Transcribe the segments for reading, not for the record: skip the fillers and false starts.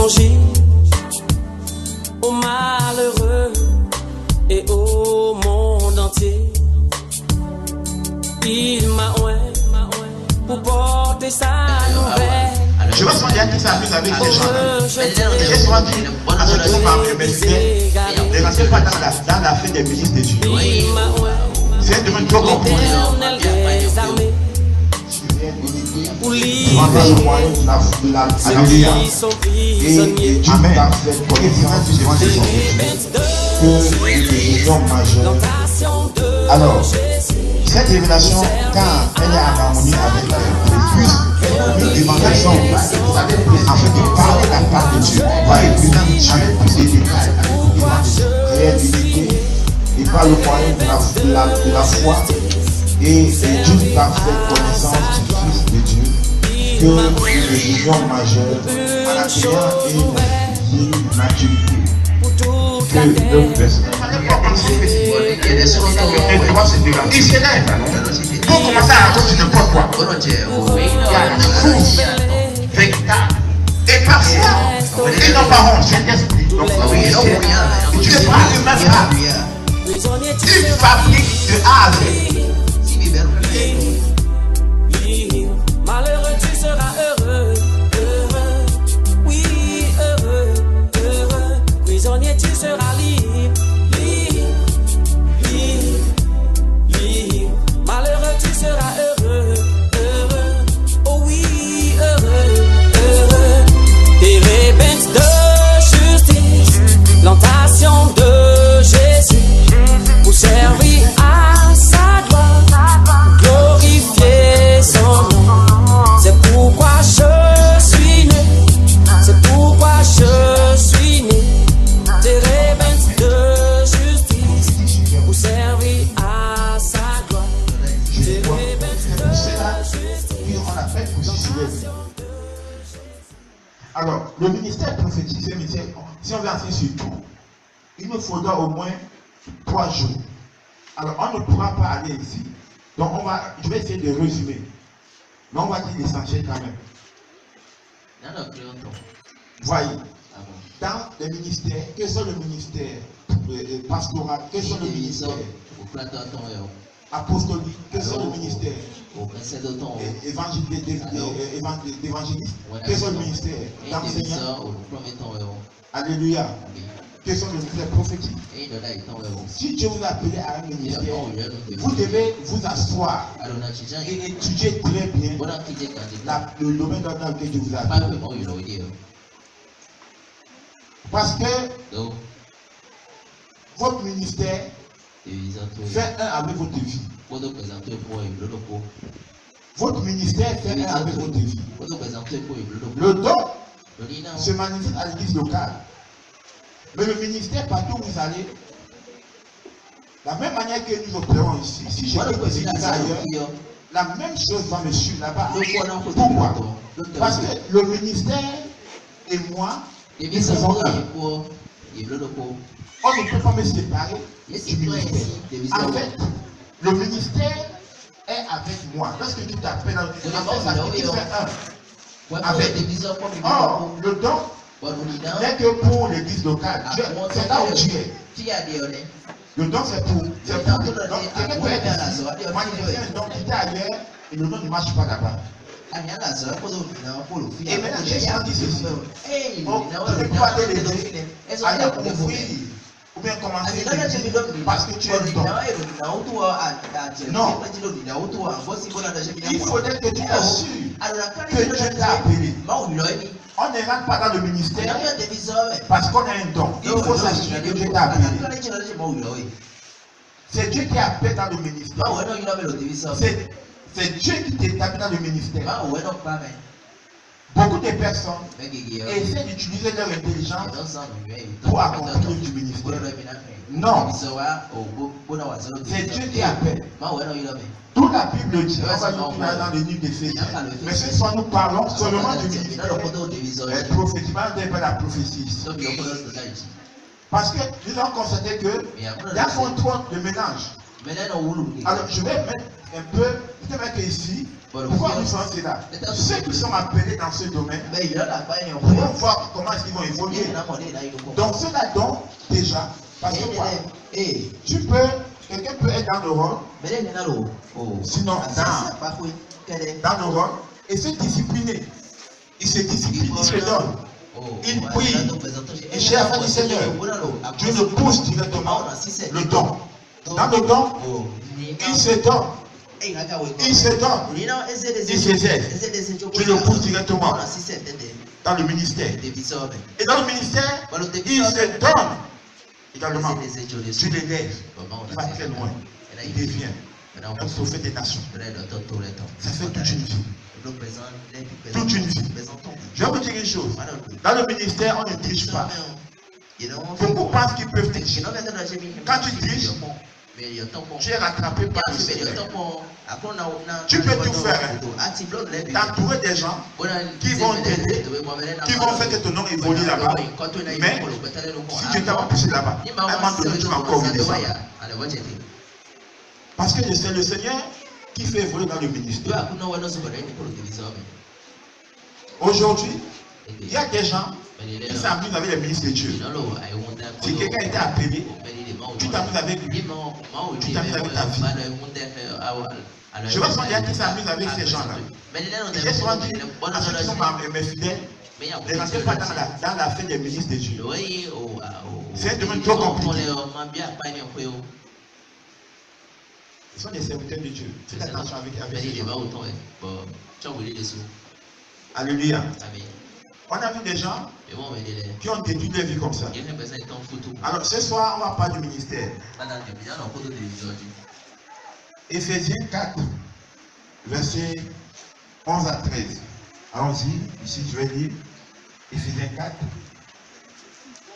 songeais aux malheureux et au monde entier. Il m'a oué pour porter sa nouvelle. Je vais se dire qui s'amuse avec ces gens-là. J'ai souvent dit, je ne pas me méditer, ne rentrez pas dans la fête des ministres de Dieu. C'est un domaine trop compliqué. Alléluia. Et Dieu a fait connaissance que les gens majeurs. Alors, cette révélation, quand elle est en harmonie avec une dimension, en fait, de parler la part de Dieu, avec plus des détails, avec une réalité, et par le moyen de la foi, et d'une parfaite connaissance du Fils de Dieu, que les gens majeurs, en accueillant une maturité, que leur personne. Il s'élève. Pour commencer à raconter n'importe quoi. Il y a fou, véritable et partiel. Et non pas honte, c'est l'esprit. Donc, tu es pas le même âme. Une fabrique de A à Z. Malheureux, tu seras heureux, heureux, oui, heureux, heureux. Prisonnier, tu seras libre, libre, libre, libre. Malheureux, tu seras heureux, heureux, oh oui, heureux, heureux. Des rébellions de justice, plantation de Jésus, pour servir à sa gloire, glorifier son nom. C'est pourquoi je suis né, c'est pourquoi je suis né. Des rébellions de justice, pour servir à sa gloire. Des rébellions de justice. On appelle pour s'y. Alors, le ministère prophétique, si on veut entrer sur tout, il nous faudra au moins 3 jours. Alors, on ne pourra pas aller ici. Donc, je vais essayer de résumer. Mais on va dire l'essentiel quand même. Voyez, dans les ministères, quels sont les ministères pastoral, quels sont les ministères apostoliques, quels sont les ministères évangélistes, quels sont les ministères d'enseignants. Alléluia. Quels sont les ministères prophétiques. Si Dieu vous a appelé à un ministère, vous devez vous asseoir et étudier très bien le domaine dans lequel Dieu vous a appelé. Parce que votre ministère fait un avec votre vie. Votre ministère fait un avec votre vie. Le don se manifeste à l'église locale. Mais le ministère, partout où vous allez, la même manière que nous opérons ici, si je vais ici ailleurs, la même chose va me suivre là-bas. Pourquoi? Parce que le ministère et moi, nous faisons un. On ne peut pas me séparer du ministère. En fait, le ministère est avec moi. Lorsque tu t'appelles, tu fais un. Avec. Or, le don n'est que pour l'église locale. C'est là où tu es. Le don, c'est pour. Donc, quelqu'un peut être ici. Moi, je fais un don qui était ailleurs et le don ne marche pas là-bas. Et maintenant, j'ai senti ceci. On ne peut pas te lever, aller ouvrir, ou bien commencer parce que tu es le don. Non. Il faudrait que tu t'assures que Dieu t'a appelé. On ne rentre pas dans le ministère parce qu'on a un don. Il faut s'assurer que Dieu t'a appelé. C'est Dieu qui appelle dans le ministère. C'est Dieu qui t'établit dans le ministère. Beaucoup de personnes essaient d'utiliser leur intelligence pour accomplir du ministère. Non. C'est Dieu qui appelle. Toute la Bible dit, on va nous dans le livre d'Éphésiens. Mais ce soir, nous parlons seulement du ministère. Prophétiquement, on appelle la prophétie. Parce que nous avons constaté qu'il y a un contrôle de ménage. Alors, je vais mettre un peu, je vais mettre ici, pourquoi nous faisons cela? Ceux qui sont appelés dans ce domaine, vont voir comment est-ce qu'ils vont évoluer. Donc cela donne déjà, parce que quoi? Tu peux, quelqu'un peut être dans le rôle, sinon dans le rôle, et se discipliner. Il se discipline, il se donne. Il prie, il cherche à du Seigneur. Dieu le pousse directement le don. Dans le don, il se donne. Il se donne. Il s'exerce. Dieu le pousse directement dans le ministère. Et dans le ministère, il se donne également. Tu l'élèves. Il va très loin. Il devient un prophète des nations. Ça fait toute une vie. Toute une vie. Je vais vous dire une chose. Dans le ministère, on ne triche pas. Beaucoup pensent qu'ils peuvent tricher. Quand tu triches, tu es rattrapé par le Seigneur. Tu peux tout faire. T'entourer des gens qui vont t'aider, qui vont faire que ton nom évolue là-bas. Mais si tu t'as pas poussé là-bas, à un moment donné, tu vas encore redescendre. Parce que c'est le Seigneur qui fait évoluer dans le ministère. Aujourd'hui, il y a des gens qui s'amusent avec les ministres de Dieu. Si quelqu'un était appelé, tu t'amuses avec lui, tu t'amuses avec ta vie. Je vois souvent des gens qui s'amusent avec ces gens-là. J'ai souvent dit à ceux qui sont mes fidèles, ne rentrez pas dans la fête des ministres de Dieu. C'est un domaine trop compliqué. Ils sont des serviteurs de Dieu. Faites attention avec ces gens. Alléluia. On a vu des gens qui ont détruit leur vie comme ça. Alors ce soir, on va parler du ministère. Éphésiens 4, versets 11 à 13. Allons-y, ici je vais lire Éphésiens 4,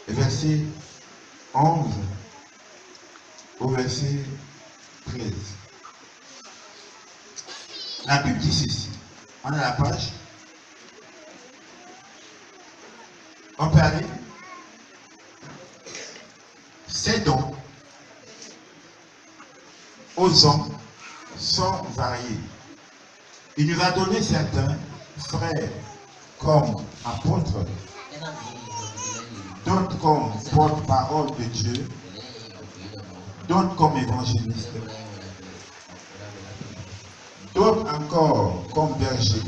verset 11 au verset 13. La Bible dit ceci. On a la page. On peut aller. Ces dons aux hommes sont variés. Il nous a donné certains frères comme apôtres, d'autres comme porte-parole de Dieu, d'autres comme évangélistes, d'autres encore comme bergers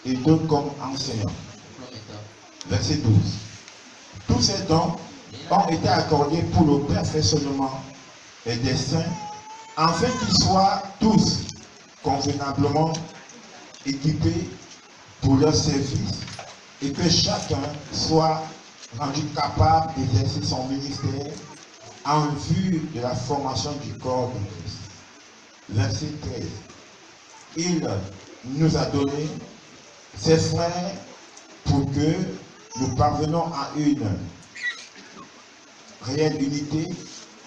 et d'autres comme enseignants. Verset 12. Tous ces dons ont été accordés pour le perfectionnement des saints, afin qu'ils soient tous convenablement équipés pour leur service et que chacun soit rendu capable d'exercer son ministère en vue de la formation du corps de Christ. Verset 13. Il nous a donné ses frères pour que nous parvenons à une réelle unité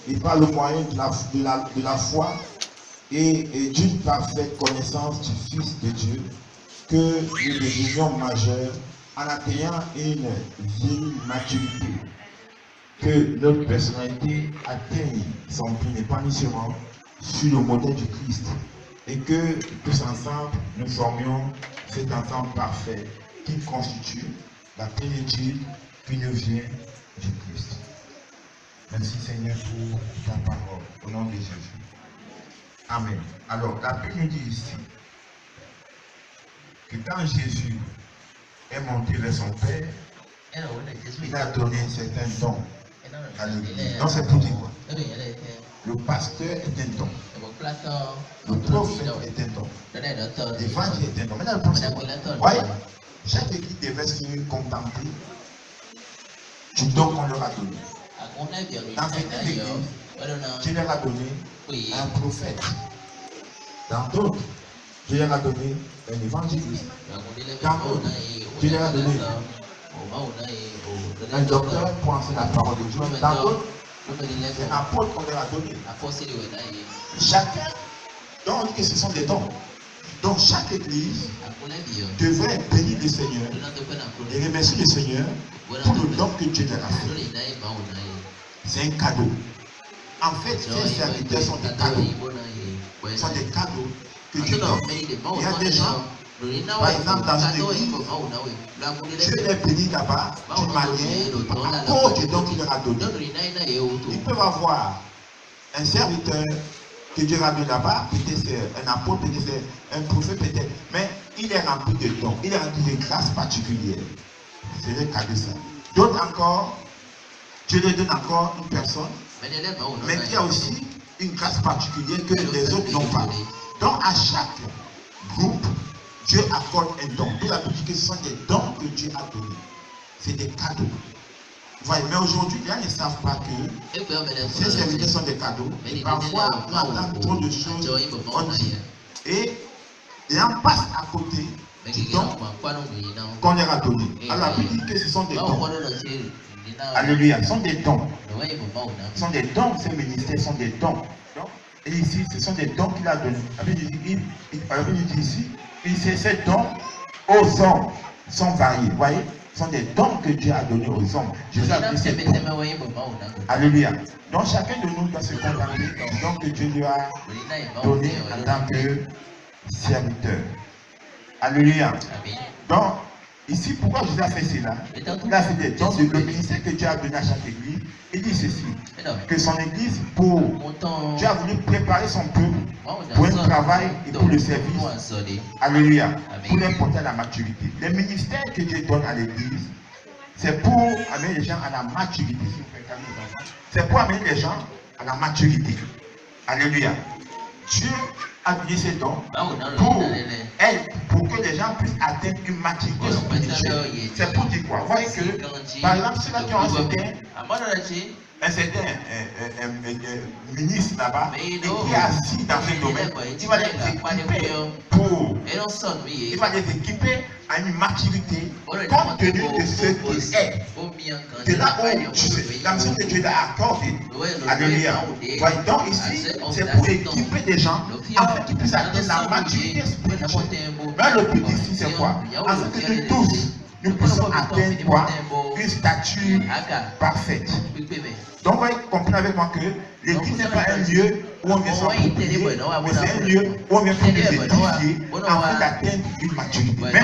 et par le moyen de la foi et d'une parfaite connaissance du Fils de Dieu, que nous devenions majeurs en atteignant une vieille maturité, que notre personnalité atteigne son plein épanouissement sur le modèle du Christ et que tous ensemble nous formions cet ensemble parfait qui constitue la plénitude qui nous vient du Christ. Merci Seigneur pour ta parole, au nom de Jésus. Amen. Alors, la Bible nous dit ici que quand Jésus est monté vers son Père, il a donné certains dons à l'Église. Donc c'est pour dire quoi? Le pasteur est un don. Le prophète est un don. L'évangile est un don. Maintenant, le prophète, voyez, chaque église devait se contempler du don qu'on leur a donné. Dans certaines églises, Dieu leur a donné un prophète. Dans d'autres, Dieu leur a donné un évangéliste. Dans d'autres, Dieu leur a donné un docteur pour enseigner la parole de Dieu. Dans d'autres, c'est un apôtre qu'on leur a donné. Chacun, donc on dit que ce sont des dons. Donc chaque église devrait bénir le Seigneur et remercier le Seigneur pour le don que Dieu leur a fait. C'est un cadeau. En fait, ces serviteurs sont des cadeaux. Ce sont des cadeaux que Dieu donne. Il y a des gens Par exemple, dans une église, Dieu les bénit là-bas d'une manière à cause du don qu'il leur a donné. Ils peuvent avoir un serviteur que Dieu a donné là-bas, peut-être c'est un apôtre, peut-être c'est un prophète, peut-être, mais il est rempli de dons, il est rempli de grâces particulières. C'est le cas de ça. D'autres encore, Dieu leur donne encore une personne, mais qui a aussi une grâce particulière que les autres n'ont pas. Donc à chaque groupe, Dieu accorde un don. Tout la Bible que ce sont des dons que Dieu a donnés. C'est des cadeaux. Vous voyez, mais aujourd'hui, les gens ne savent pas que ces serviteurs sont des cadeaux. Et parfois, on entend trop de choses, on dit. Et les gens passent à côté du don qu'on leur a donné. Alors la Bible dit que ce sont des dons. Alléluia, ce sont des dons. Ce sont des dons, ces ministères sont des dons. Et ici, ce sont des dons qu'il a donnés. La Bible dit ici, ces dons aux hommes sont variés. Vous voyez, ce sont des dons que Dieu a donnés aux hommes. Jésus a appelé ces dons. Alléluia. Donc chacun de nous doit se contenter du don que Dieu lui a donné en tant que serviteur. Alléluia. Donc, ici, pourquoi Jésus a fait cela? Il a fait des dons de le ministère que Dieu a donné à chaque église. Il dit ceci, que son église, Dieu a voulu préparer son peuple pour un travail et pour le service. Alléluia. Pour les porter à la maturité. Les ministères que Dieu donne à l'église, c'est pour amener les gens à la maturité. C'est pour amener les gens à la maturité. Alléluia. Dieu a donné ces dons pour que les gens puissent atteindre une maturité spirituelle. C'est pour dire quoi? Vous voyez que, par exemple, ceux-là qui ont un certain ministre là-bas et qui est assis dans ce domaine, il va les équiper à une maturité compte tenu de ce qu'il est. De là où la mission que Dieu l'a accordée. Alléluia. Voyez donc ici, c'est pour équiper des gens afin qu'ils puissent atteindre la maturité spirituelle. Mais le but ici, c'est quoi? Afin que nous tous, nous puissions atteindre quoi? Une stature parfaite. Donc, vous comprenez avec moi que l'église n'est pas un lieu où on vient s'approprier, mais c'est un lieu où on vient pour nous édifier afin d'atteindre une maturité. Mais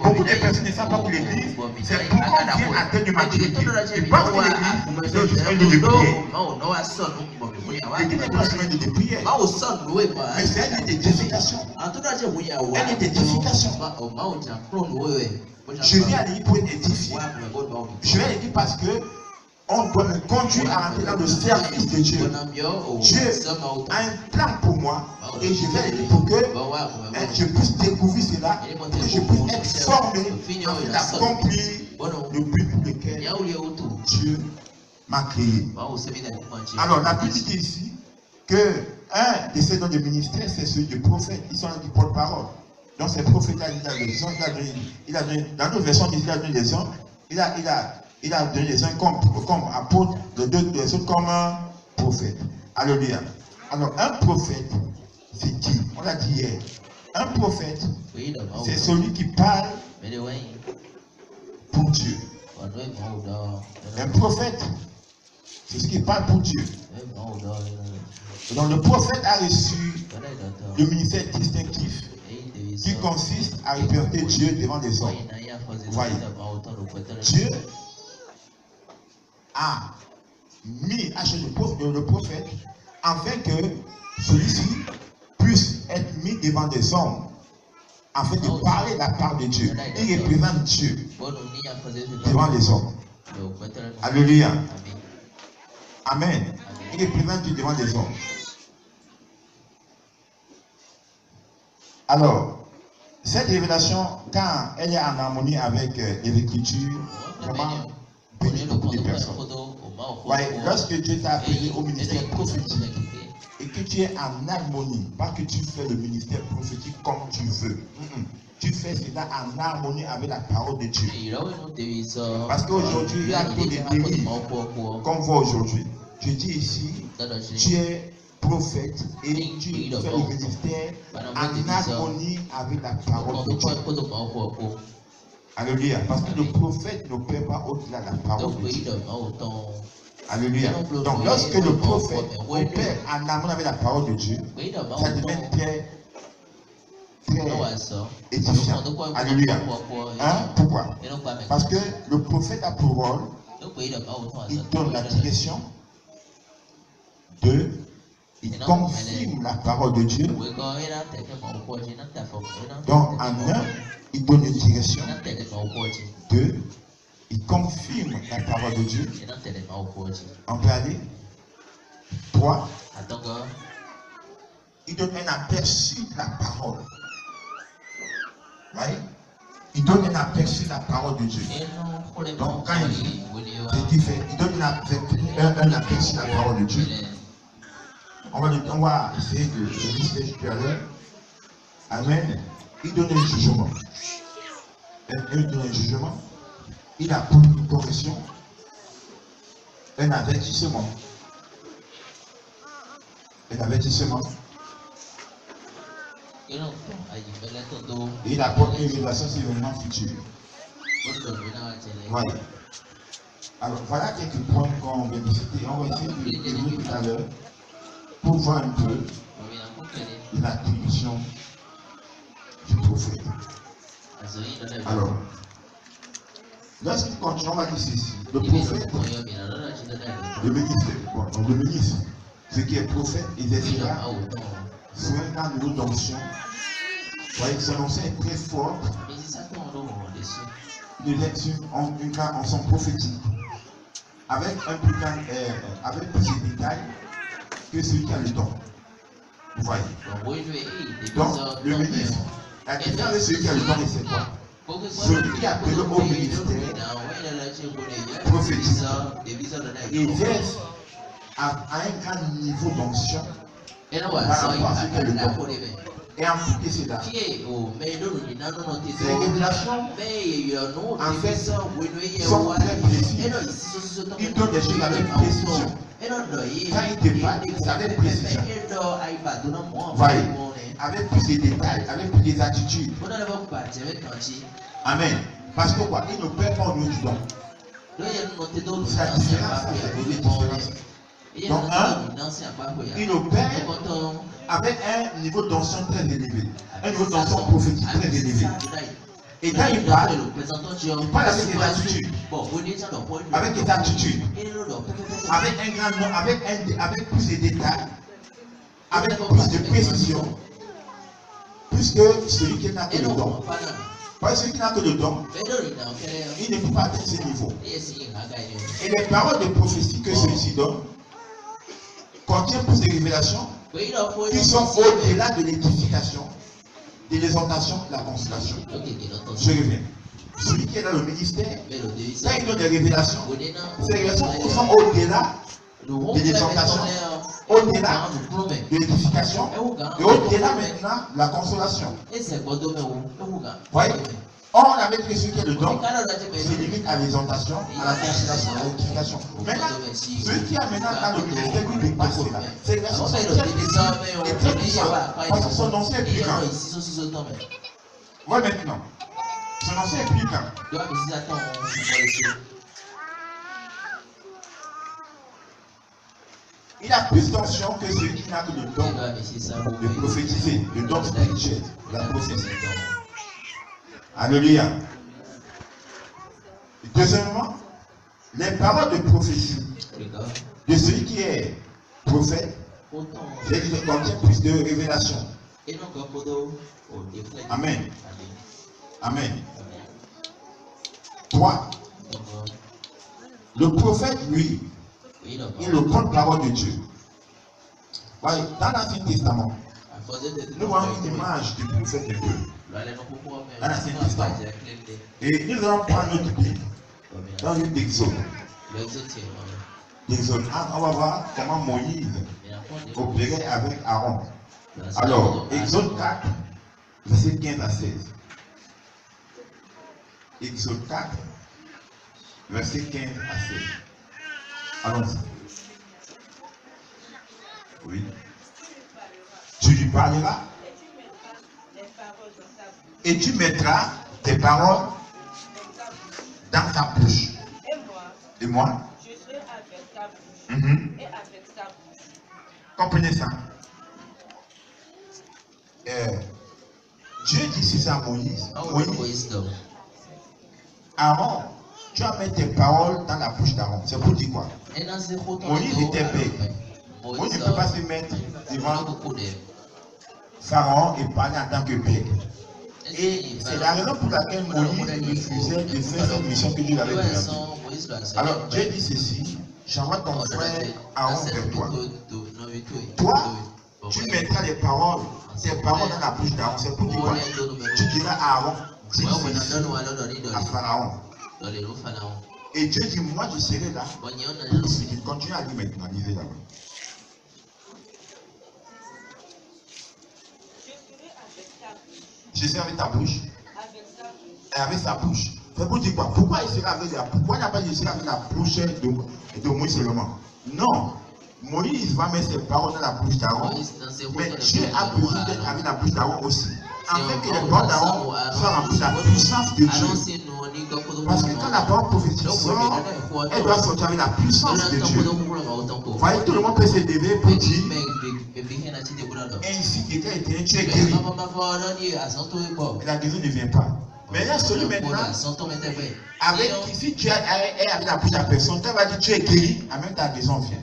beaucoup de personnes ne savent pas que l'église, c'est pour qu'on vienne atteindre une maturité. Ils pensent que l'église, c'est juste un lieu de prière. L'église n'est pas seulement un lieu de prière, mais c'est un lieu d'édification. Un lieu d'édification. Je viens à l'église pour être édifié. Je viens à l'église parce que on doit me conduire à rentrer dans le service de Dieu. Dieu a un plan pour moi et je vais l'aider pour que je puisse découvrir cela, pour que je puisse être formé afin d'accomplir le but pour lequel Dieu m'a créé. Alors la Bible dit ici que un de ces dons de ministère, c'est celui du prophète. Ils sont du porte-parole. Donc ces prophètes-là, il a donné, dans notre version, il a donné des hommes, il a donné les uns comme apôtres, les autres comme prophètes. Alléluia. Alors, un prophète, c'est qui? On l'a dit hier. Un prophète, c'est celui qui parle pour Dieu. Un prophète, c'est celui qui parle pour Dieu. Donc, le prophète a reçu le ministère distinctif qui consiste à représenter Dieu devant les hommes. Voyez, Dieu a choisi le prophète afin que celui-ci puisse être mis devant des hommes afin de parler la part de Dieu. Il représente Dieu devant les hommes. Alléluia. Amen. Il représente Dieu devant les hommes. Alors, cette révélation, quand elle est en harmonie avec les Écritures, vraiment bénit beaucoup de personnes. Ouais, lorsque Dieu t'a appelé au ministère prophétique et que tu es en harmonie, pas que tu fais le ministère prophétique comme tu veux. Tu fais cela en harmonie avec la parole de Dieu. Parce qu'aujourd'hui, il y a trop de dérives qu'on voit aujourd'hui. Je dis ici, tu es prophète et tu fais le ministère en harmonie avec la parole de Dieu. Alléluia. Parce que le prophète ne peut pas au-delà de la parole de Dieu. Alléluia. Donc lorsque le prophète opère en harmonie avec la parole de Dieu, ça devient très très édifiant. Alléluia. Hein? Pourquoi? Parce que le prophète a pour rôle, il donne la direction. 2. Il confirme la parole de Dieu. Donc, en 1, il donne une direction. 2. Il confirme la parole de Dieu. On peut aller. 3. Il donne un aperçu de la parole. Right? Il donne un aperçu de la parole de Dieu. Donc, quand il dit, c'est différent. Il donne un aperçu de la parole de Dieu. On va essayer de lister supérieur. Amen. Il donne un jugement. Il donne un jugement. Il a une correction. Un avertissement. Un avertissement. Il apporte une révélation sur l'événement futur. Voilà. Alors, voilà quelques points qu'on vient de citer. On va essayer de les lire tout à l'heure pour voir un peu l'attribution du prophète. Alors, lorsqu'il continue, on va dire ceci. Le prophète, le ministre, ce qui est prophète, il exercera sur un grand niveau d'onction. Vous voyez que son onction est très forte. Il est sur une grande onction prophétique. Avec plus de détails que celui qui a le don. Vous voyez. Donc, le ministre, la question de celui qui a le don, c'est quoi? Celui qui a appelé au ministère prophétique, il exerce à un grand niveau d'onction par rapport à celui qui a le don. Et en plus de cela, ces révélations, en fait, sont très précises. Il donne des choses avec précision. Quand il te parle, c'est avec précision. Voyez, avec plus de détails, avec plus d'attitudes. Amen. Parce que quoi? Il ne perd pas au niveau du don. C'est la différence. Donc, il opère avec un niveau d'onction très élevé, un niveau d'onction prophétique très élevé. Et quand il parle avec des attitudes, avec un grand nom, avec plus de détails, avec plus de précision, plus que celui qui n'a que le don. Parce que celui qui n'a que le don, il ne peut pas atteindre ce niveau. Et les paroles de prophétie que celui-ci donne contiennent plus de révélations qui sont au-delà de l'édification, de l'exhortation, de la consolation. Je reviens. Celui qui est dans le ministère, quand il donne des révélations, ces révélations sont au-delà de l'exhortation, au-delà de l'édification et au-delà maintenant de la consolation. Voyez? Or, on avait dit que celui qui est le don se limite à l'exhortation, à la consolation, à l'édification. Maintenant, celui qui a maintenant dans le ministère, lui dépasse cela. Ces versions sont très puissantes et très puissantes parce que son nom est plus grand. Oui, maintenant. Son nom est plus grand. Il a plus d'onction que celui qui n'a que le don de prophétiser, le don spirituel, la prophétie. Alléluia. Deuxièmement, les paroles de prophétie de celui qui est prophète, il contient plus de révélations. Amen. Amen. 3. Le prophète, lui, il est le porte-parole de Dieu. Voyez, dans l'Ancien Testament, nous voyons une image du prophète de Dieu. Dans l'Ancien Testament. Et nous allons prendre notre Bible dans le livre d'Exode. L'Exode 1, on va voir comment Moïse opérait avec Aaron. Alors, Exode 4, verset 15 à 16. Exode 4, verset 15 à 16. Allons-y. Oui. Tu lui parleras et tu mettras tes paroles dans ta bouche. Et moi, je serai avec ta bouche et avec sa bouche. Comprenez ça. Dieu dit c'est ça à Moïse. Aaron, tu vas mettre tes paroles dans la bouche d'Aaron. C'est pour dire quoi? Moïse était bête. Moïse ne peut pas se mettre devant Pharaon et parler en tant que bête. Et c'est la raison pour laquelle Moïse refusait de faire cette mission que Dieu avait donnée. Alors Dieu dit ceci, j'envoie ton frère Aaron vers toi. Toi, tu mettras les paroles, tes paroles dans la bouche d'Aaron. C'est pour dire quoi? Tu diras à Aaron, dis ceci à Pharaon. Et Dieu dit, moi je serai là. Il continue à dire maintenant, lisez là-bas. Je serai avec ta bouche. Et avec sa bouche. C'est pour dire quoi? Pourquoi il sera avec la bouche? Pourquoi il n'a pas dit qu'il sera avec la bouche de Moïse seulement? Non. Moïse va mettre ses paroles dans la bouche d'Aaron. Mais Dieu a besoin d'être avec la bouche d'Aaron aussi. Afin que les paroles d'Aaron soient remplies de la puissance de Dieu. Parce que quand la parole prophétique sort, elle doit sortir avec la puissance de Dieu. Vous voyez, tout le monde peut se lever pour dire ainsi qu'était éternel, tu es guéri. Et la guérison ne vient pas. Mais là, celui maintenant, avec, si tu es avec la bouche de la personne, tu vas dire tu es guéri, en même temps la guérison vient.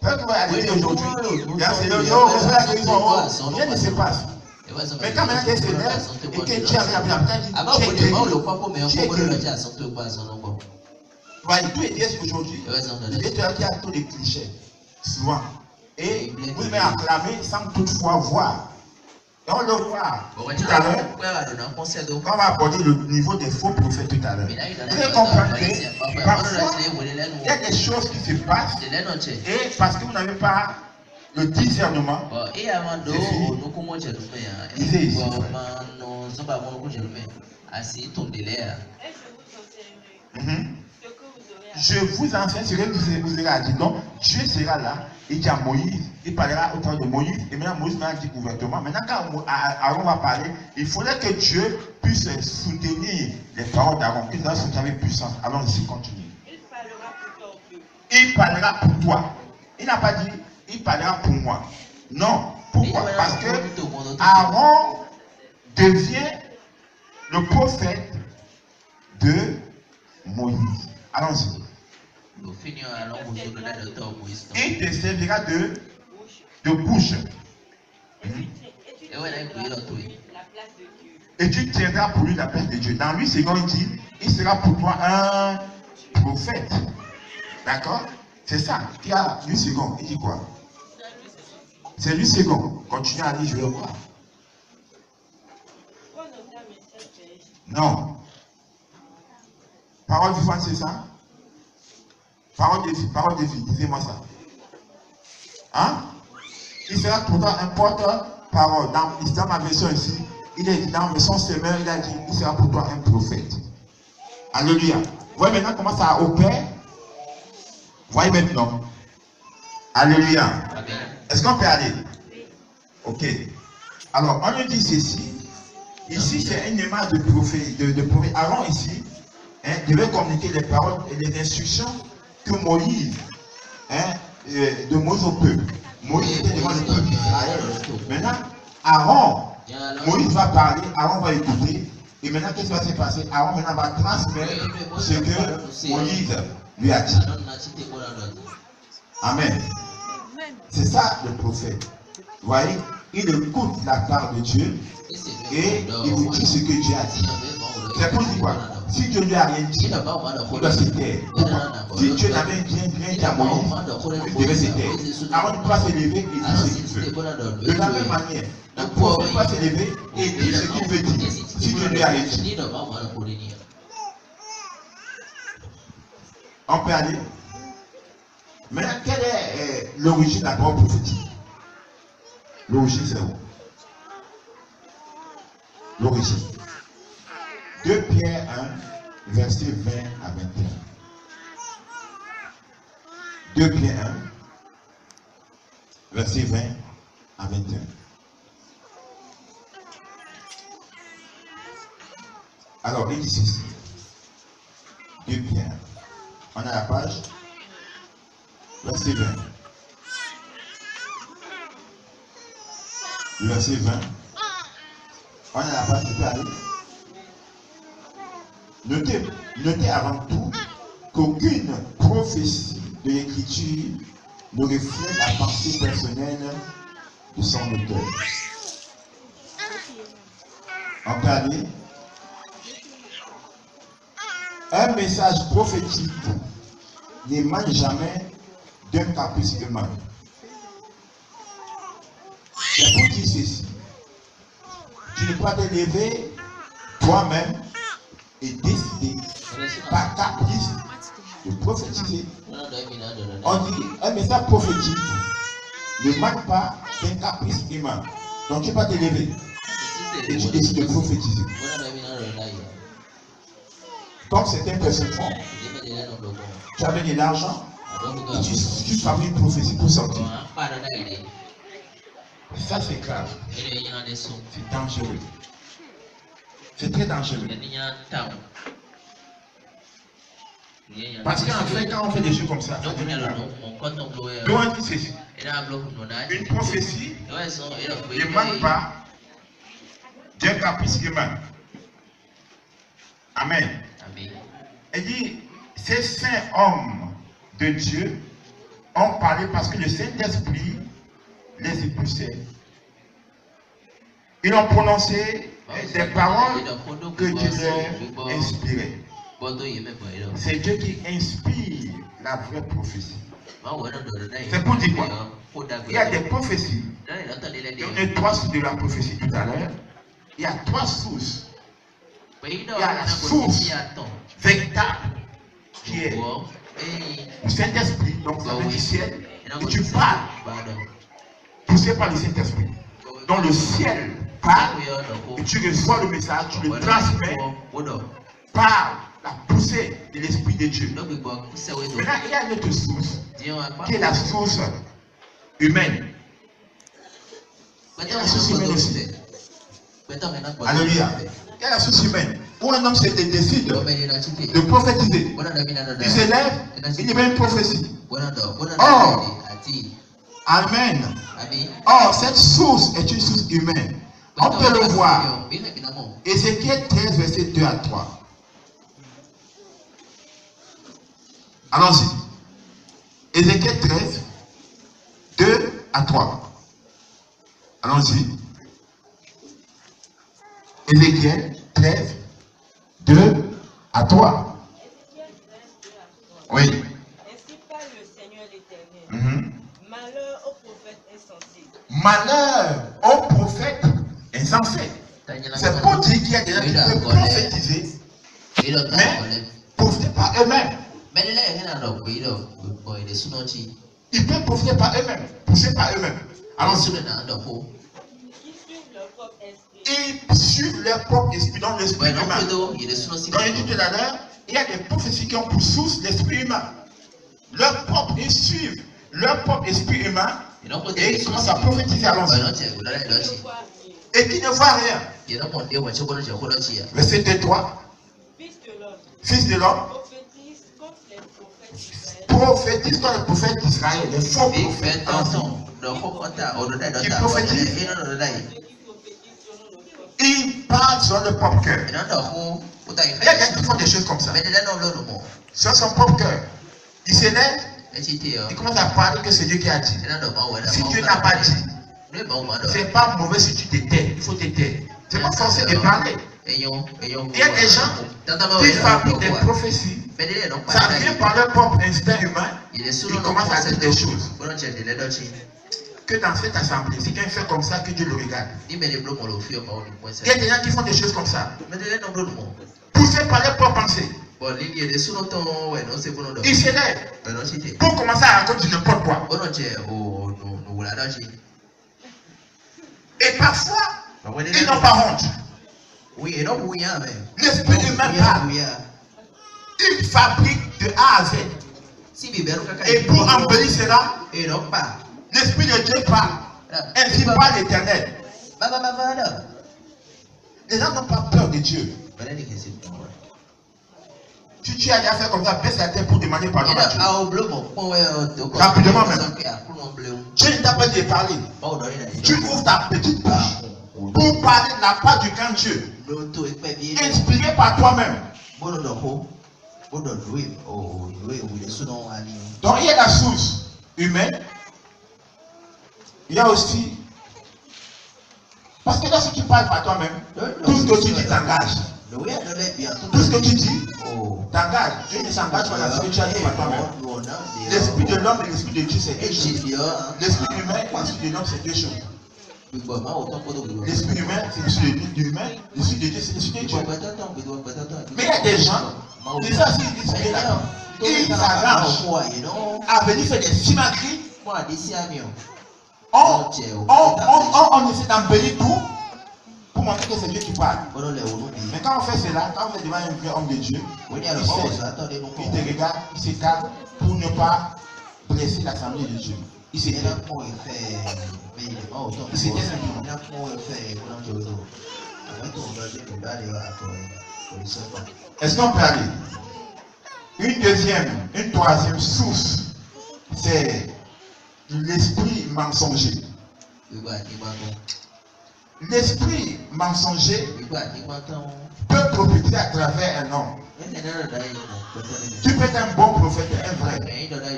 Peut-être que vous allez dire aujourd'hui, la guérison, rien ne se passe. Mais quand maintenant tu se lève et que tu as la bouche, tu es guéri. Tu es guéri. Voyez, tout est dit aujourd'hui. Il y a tous les clichés, souvent. Et vous devez acclamer sans toutefois voir. Et on le voit tout à l'heure. On va aborder le niveau des faux prophètes tout à l'heure. Vous devez comprendre que parfois, il y a des choses qui se passent. Et parce que vous n'avez pas le discernement, lisez ici. Je vous enseigne ce que vous aurez à dire. Donc, Dieu sera là, il dit à Moïse, il parlera au travers de Moïse, et maintenant Moïse m'a dit ouvertement. Maintenant, quand Aaron va parler, il faudrait que Dieu puisse soutenir les paroles d'Aaron, qu'il doit soutenir avec puissance. Allons-y, continue. Il parlera pour toi. Il parlera pour toi. Il n'a pas dit, il parlera pour moi. Non. Pourquoi? Parce que Aaron devient le prophète de Moïse. Allons-y. Il te servira de bouche. Et tu tiendras pour lui la place de Dieu. Dans 8 secondes, il dit, il sera pour toi un prophète. D'accord? C'est ça. Il y a 8 secondes. Il dit quoi? C'est 8 secondes. Continue à lire, je vais voir. Non. Parole vivante, c'est ça? Parole de vie, disez-moi ça. Hein? Il sera pour toi un porte-parole. Dans ma version ici, il est dans la version semeur, il a dit, il sera pour toi un prophète. Alléluia. Vous voyez maintenant comment ça opère? Voyez maintenant. Alléluia. Est-ce qu'on peut aller? Ok. Alors, on nous dit ceci. Ici, c'est une image de prophète. Aaron ici, devait communiquer les paroles et les instructions que Moïse, de Moïse au peuple. Moïse était devant le peuple d'Israël. Maintenant, Aaron, Moïse va parler, Aaron va écouter. Et maintenant, qu'est-ce qui va se passer? Aaron maintenant va transmettre ce que Moïse lui a dit. Amen. C'est ça le prophète. Vous voyez, il écoute la part de Dieu et il vous dit ce que Dieu a dit. C'est pour dire quoi? Si Dieu ne lui a rien dit, il doit se taire. Si Dieu n'avait rien dit à Moïse, il devait se taire. Aaron ne peut pas se lever et dire ce qu'il veut. De la même manière, le prophète doit se lever et dire ce qu'il veut dire. Si Dieu ne lui a rien dit. On peut aller. Maintenant, quelle est l'origine de la parole prophétique? L'origine, c'est où? L'origine. 2 Pierre 1, verset 20 à 21. 2 Pierre 1, verset 20 à 21. Alors, il dit ceci. 2 Pierre. On a la page. Verset 20. Verset 20. On a la page, tu peux aller. Notez avant tout qu'aucune prophétie de l'écriture ne reflète la pensée personnelle de son auteur. On peut aller. Un message prophétique n'émane jamais d'un caprice humain. C'est pour dire ceci. Tu ne peux pas te lever toi-même et décider par caprice de prophétiser. On dit un message prophétique ne manque pas d'un caprice humain. Donc tu ne peux pas te lever et tu décides de prophétiser. Comme certaines personnes font. Tu avais de l'argent et tu fabriques une prophétie pour sortir. Ça c'est grave. C'est dangereux. C'est très dangereux. Parce qu'en fait, quand on fait des choses comme ça, donc on dit ceci. Une prophétie ne manque pas d'un caprice humain. Amen. Il dit, ces saints hommes de Dieu ont parlé parce que le Saint-Esprit les épousait. Ils ont prononcé des paroles que Dieu leur inspirait. C'est Dieu qui inspire la vraie prophétie. C'est pour dire quoi? Il y a des prophéties. On a trois sources de la prophétie tout à l'heure. Il y a trois sources. Il y a la source véritable qui est le Saint-Esprit, donc ça veut dire ciel, et tu parles, poussé par le Saint-Esprit. Donc le ciel parle, et tu reçois le message, tu le transmets par la poussée de l'Esprit de Dieu. Maintenant, il y a une autre source, qui est la source humaine. Il y a la source humaine aussi. Alléluia. Il y a la source humaine. Où un homme se décide de prophétiser. Il s'élève, il y a une prophétie. Or, amen. Or, cette source est une source humaine. On peut le voir. Ézéchiel 13, verset 2 à 3. Allons-y. Ézéchiel 13, 2 à 3. Allons-y. Ézéchiel 13, 2 à 3. Oui. Ainsi parle le Seigneur l'Éternel. Malheur aux prophètes insensés. Malheur aux prophètes insensés. C'est pour dire qu'il y a des gens qui peuvent prophétiser, mais prophétiser par eux-mêmes. Ils peuvent prophétiser par eux-mêmes, pousser par eux-mêmes. Alors, ils suivent leur propre esprit dans l'esprit humain. Donc, il dit tout à l'heure, il y a des prophéties qui ont pour source l'esprit humain. Leur propre, ils suivent leur propre esprit humain et ils commencent à prophétiser à l'ensemble. Et qui ne voient rien. Verset 2-3. Fils de l'homme, prophétise contre les prophètes d'Israël, les faux prophètes qui prophétisent. Ils parlent sur le propre cœur. Il y a des gens qui font des choses comme ça. Sur son propre cœur. Il s'élève, il commence à parler que c'est Dieu qui a dit. Si Dieu n'a pas dit, c'est pas mauvais si tu te tais. Il faut te taire. C'est pas forcé de parler. Il y a des gens qui fabriquent des prophéties. Ça vient par leur propre instinct humain. Ils commencent à dire des choses. Que dans cette assemblée, si quelqu'un fait comme ça, que Dieu le regarde. Il y a des gens qui font des choses comme ça. Poussés par leur propre pensée. Ils s'élèvent pour commencer à raconter n'importe quoi. Et parfois, ils n'ont pas honte. L'esprit humain parle. Ils fabriquent de A à Z. Et pour embellir cela, l'Esprit de Dieu parle. Ainsi parle l'Éternel. Les gens n'ont pas peur de Dieu. Si tu as déjà fait comme ça, baisse la tête pour demander pardon à Dieu. Rapidement même. Dieu ne t'a pas dit de parler. Tu ouvres ta petite bouche pour parler de la part du grand Dieu, inspiré par toi-même. Donc il y a la source humaine, il y a aussi, parce que lorsque tu parles par toi-même, tout ce que tu dis t'engage. Tout ce que tu dis t'engage. Dieu ne s'engage pas dans ce que tu as dit par toi-même. L'esprit de l'homme et l'esprit de Dieu, c'est deux choses. L'esprit humain et l'esprit de l'homme, c'est deux choses. L'esprit humain, c'est l'esprit de l'humain, l'esprit de Dieu, c'est l'esprit de Dieu. Mais il y a des gens, les gens ils disent là, ils s'arrangent à venir faire des simacries. On essaie d'embellir tout pour montrer que c'est Dieu qui parle. Mais quand on fait cela, quand on est devant un vrai homme de Dieu, il te regarde, il s'écarte pour ne pas blesser l'assemblée de Dieu. Il s'écarte. Il s'écarte simplement. Est-ce qu'on peut aller? Une troisième source, c'est l'esprit mensonger. L'esprit mensonger peut prophétiser à travers un homme. Tu peux être un bon prophète, un vrai.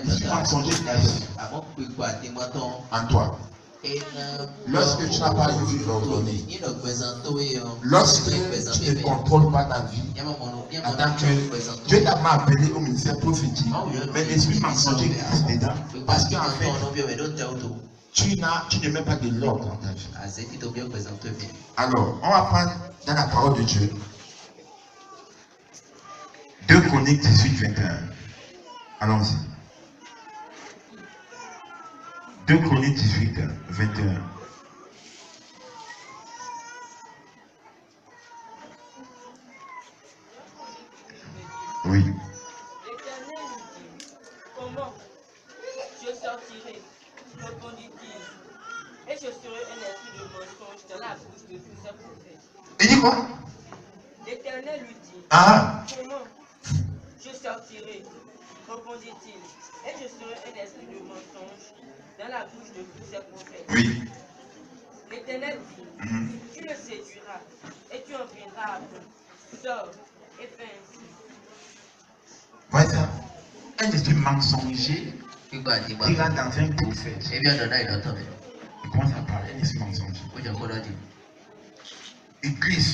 L'esprit mensonger en toi. Lorsque tu n'as pas une vie ordonnée, lorsque tu ne contrôles pas ta vie, en tant que Dieu t'a appelé au ministère prophétique, mais l'esprit mensonger reste dedans, parce qu'en fait, tu ne mets pas de l'ordre dans ta vie. Alors, on va prendre dans la parole de Dieu 2 Chroniques 18, 21. Allons-y. 2 Chroniques 18, 21. Oui. L'Éternel lui dit, comment je sortirai, répondit-il, et je serai un esprit de mensonge dans la bouche de tous ces prophètes. Il dit quoi? L'Éternel lui dit, comment je sortirai, répondit-il, et je serai un esprit de mensonge dans la bouche de tous ces prophètes. Oui. L'Éternel dit, tu le séduiras, et tu en viendras à bout. Sors, et fais ainsi. Voilà ça. Un esprit mensonger qui rentre dans un prophète. Il commence à parler, un esprit mensonger. Église,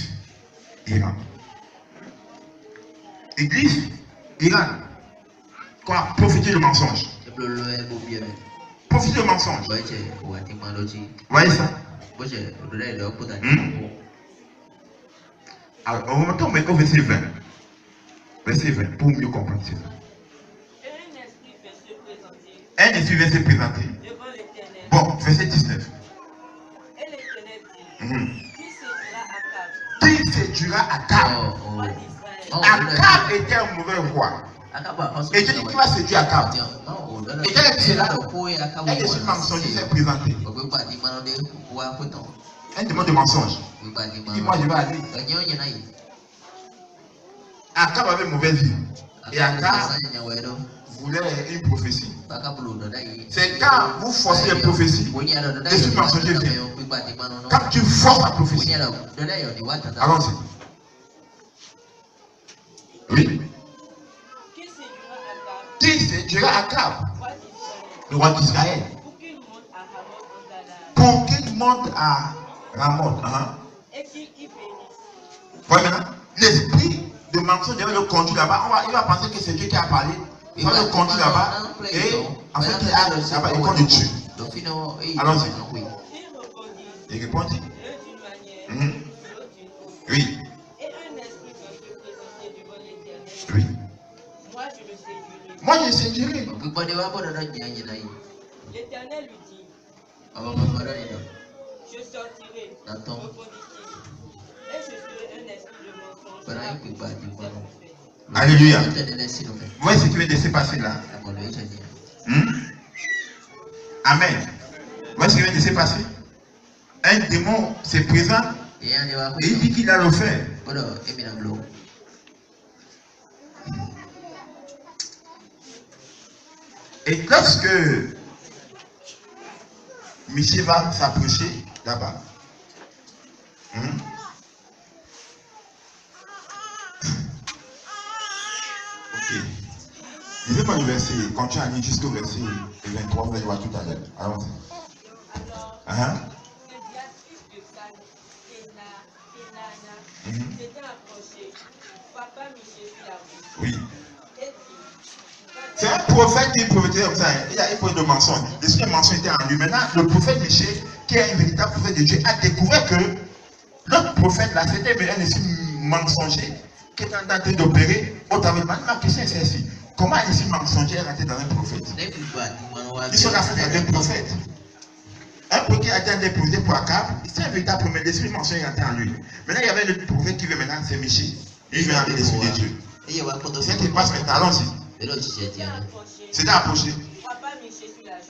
Iran. Église, Iran. Quoi? Profiter le mensonge. Profiter le mensonge. Voyez ça? Alors, on va tomber au verset 20. Verset 20, pour mieux comprendre cela. Un esprit va se présenter devant l'Éternel. Bon, verset 19. Et l'Éternel dit, qui séduira Akab? Akab était un mauvais roi. Et Dieu dit qu'il va séduire Akab. Et quel est cela? Un esprit mensonger s'est présenté. Un démon de mensonge. Il dit, moi je vais aller. Akab avait une mauvaise vie. Et Akab voulait une prophétie. C'est quand vous forcez les prophéties, l'esprit mensonger vient. Quand tu forces la prophétie. Allons-y. Oui. Qui séduira Akab? Le roi d'Israël. Pour qu'il monte à Ramoth. Et qu'il bénisse. Voilà maintenant. L'esprit de mensonge devait le conduire là-bas. Il va penser que c'est Dieu qui a parlé. Il va le conduire là-bas. Et en fait, il a là-bas, il compte le tuer. Allons-y. Il répondit. Oui. Et un esprit va se présenter devant l'Éternel. Oui. Moi je le séduirai. L'Éternel lui dit, je sortirai, répondit-il, et je serai un esprit de mensonge. Alléluia. Voyez ce qui vient de se passer là. Amen. Voyez ce qui vient de se passer. Un démon se présente et il dit qu'il a le fait. Et lorsque Michel va s'approcher là-bas, Ok. Lisez-moi le verset, quand tu as lu jusqu'au verset 23, vous allez voir tout à l'heure. Allons-y. Alors, le diatrice de San Kenana s'était approché. Papa Michel sur la route. Oui. Et dit, C'est un prophète qui prophétisait comme ça. Il y a pas de mensonge. Les mensonges étaient en lui. Maintenant, le prophète Michel, qui est un véritable prophète de Dieu, a découvert que l'autre prophète, là, c'était un esprit mensonger qui était en train d'opérer au travers. Ma question est celle-ci. Comment un esprit mensonger est rentré dans un prophète? Ils sont rentrés dans un prophète. Un prophète qui a été déposé pour Akab, c'est un véritable prophète. L'esprit mensonger est rentré en lui. Maintenant, il y avait le prophète qui veut maintenant, c'est Michel. Il veut enlever l'esprit de Dieu. C'est ce qui passe maintenant. Allons-y. C'était approché.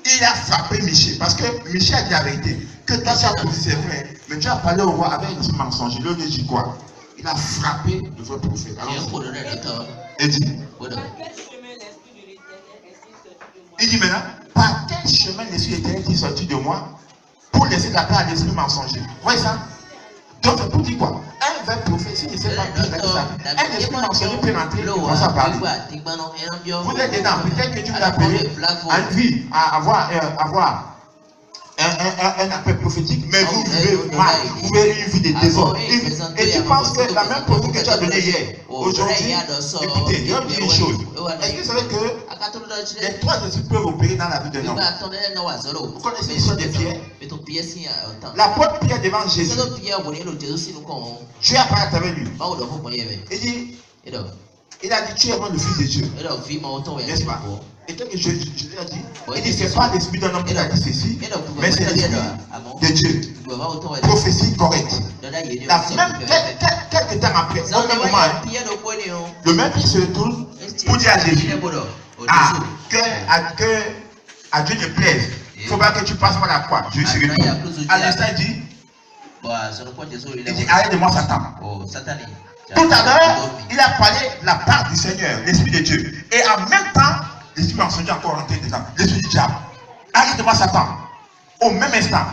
Il a frappé Michel. Parce que Michel a dit la vérité. Que toi tu as posé ses frères. Mais tu as parlé au roi avec un mensonge. Il lui a dit quoi? Il a frappé le vrai prophète. Il dit. Il dit maintenant, par quel chemin l'esprit éternel est sorti de moi pour laisser la part à l'esprit mensonger? Vous voyez ça? Donc, c'est pour dire quoi? Un vrai prophète, s'il ne sait pas bien un esprit mensonger peut rentrer et commencer à parler. Vous êtes dedans, peut-être que tu l'as appelé à vie, à avoir un appel prophétique, mais vous vivez mal, vous vivez une vie de désordre. Et tu penses que la même prophétie que tu as donnée hier, aujourd'hui, écoutez, je vais vous dire une chose. Est-ce que vous savez que les trois esprits peuvent opérer dans la vie d'un homme? Vous connaissez l'histoire de Pierre? L'apôtre Pierre devant Jésus. Tu as parlé avec lui. Il a dit, tu es le Fils de Dieu. N'est-ce pas? Et que je lui ai dit, il dit, c'est pas l'esprit d'un homme qui a dit ceci, mais c'est l'esprit de Dieu. Prophétie correcte. Même quelques temps après, au même moment, le même qui se retourne pour dire à Jésus, que à Dieu ne plaise, il ne faut pas que tu passes par la croix. Jésus se retourne. À l'instant, il dit, arrête de moi, Satan. Tout à l'heure, il a parlé la part du Seigneur, l'Esprit de Dieu. Et en même temps, l'Esprit mensonger encore rentré dedans. L'Esprit du diable. Arrête de moi, Satan. Au même instant.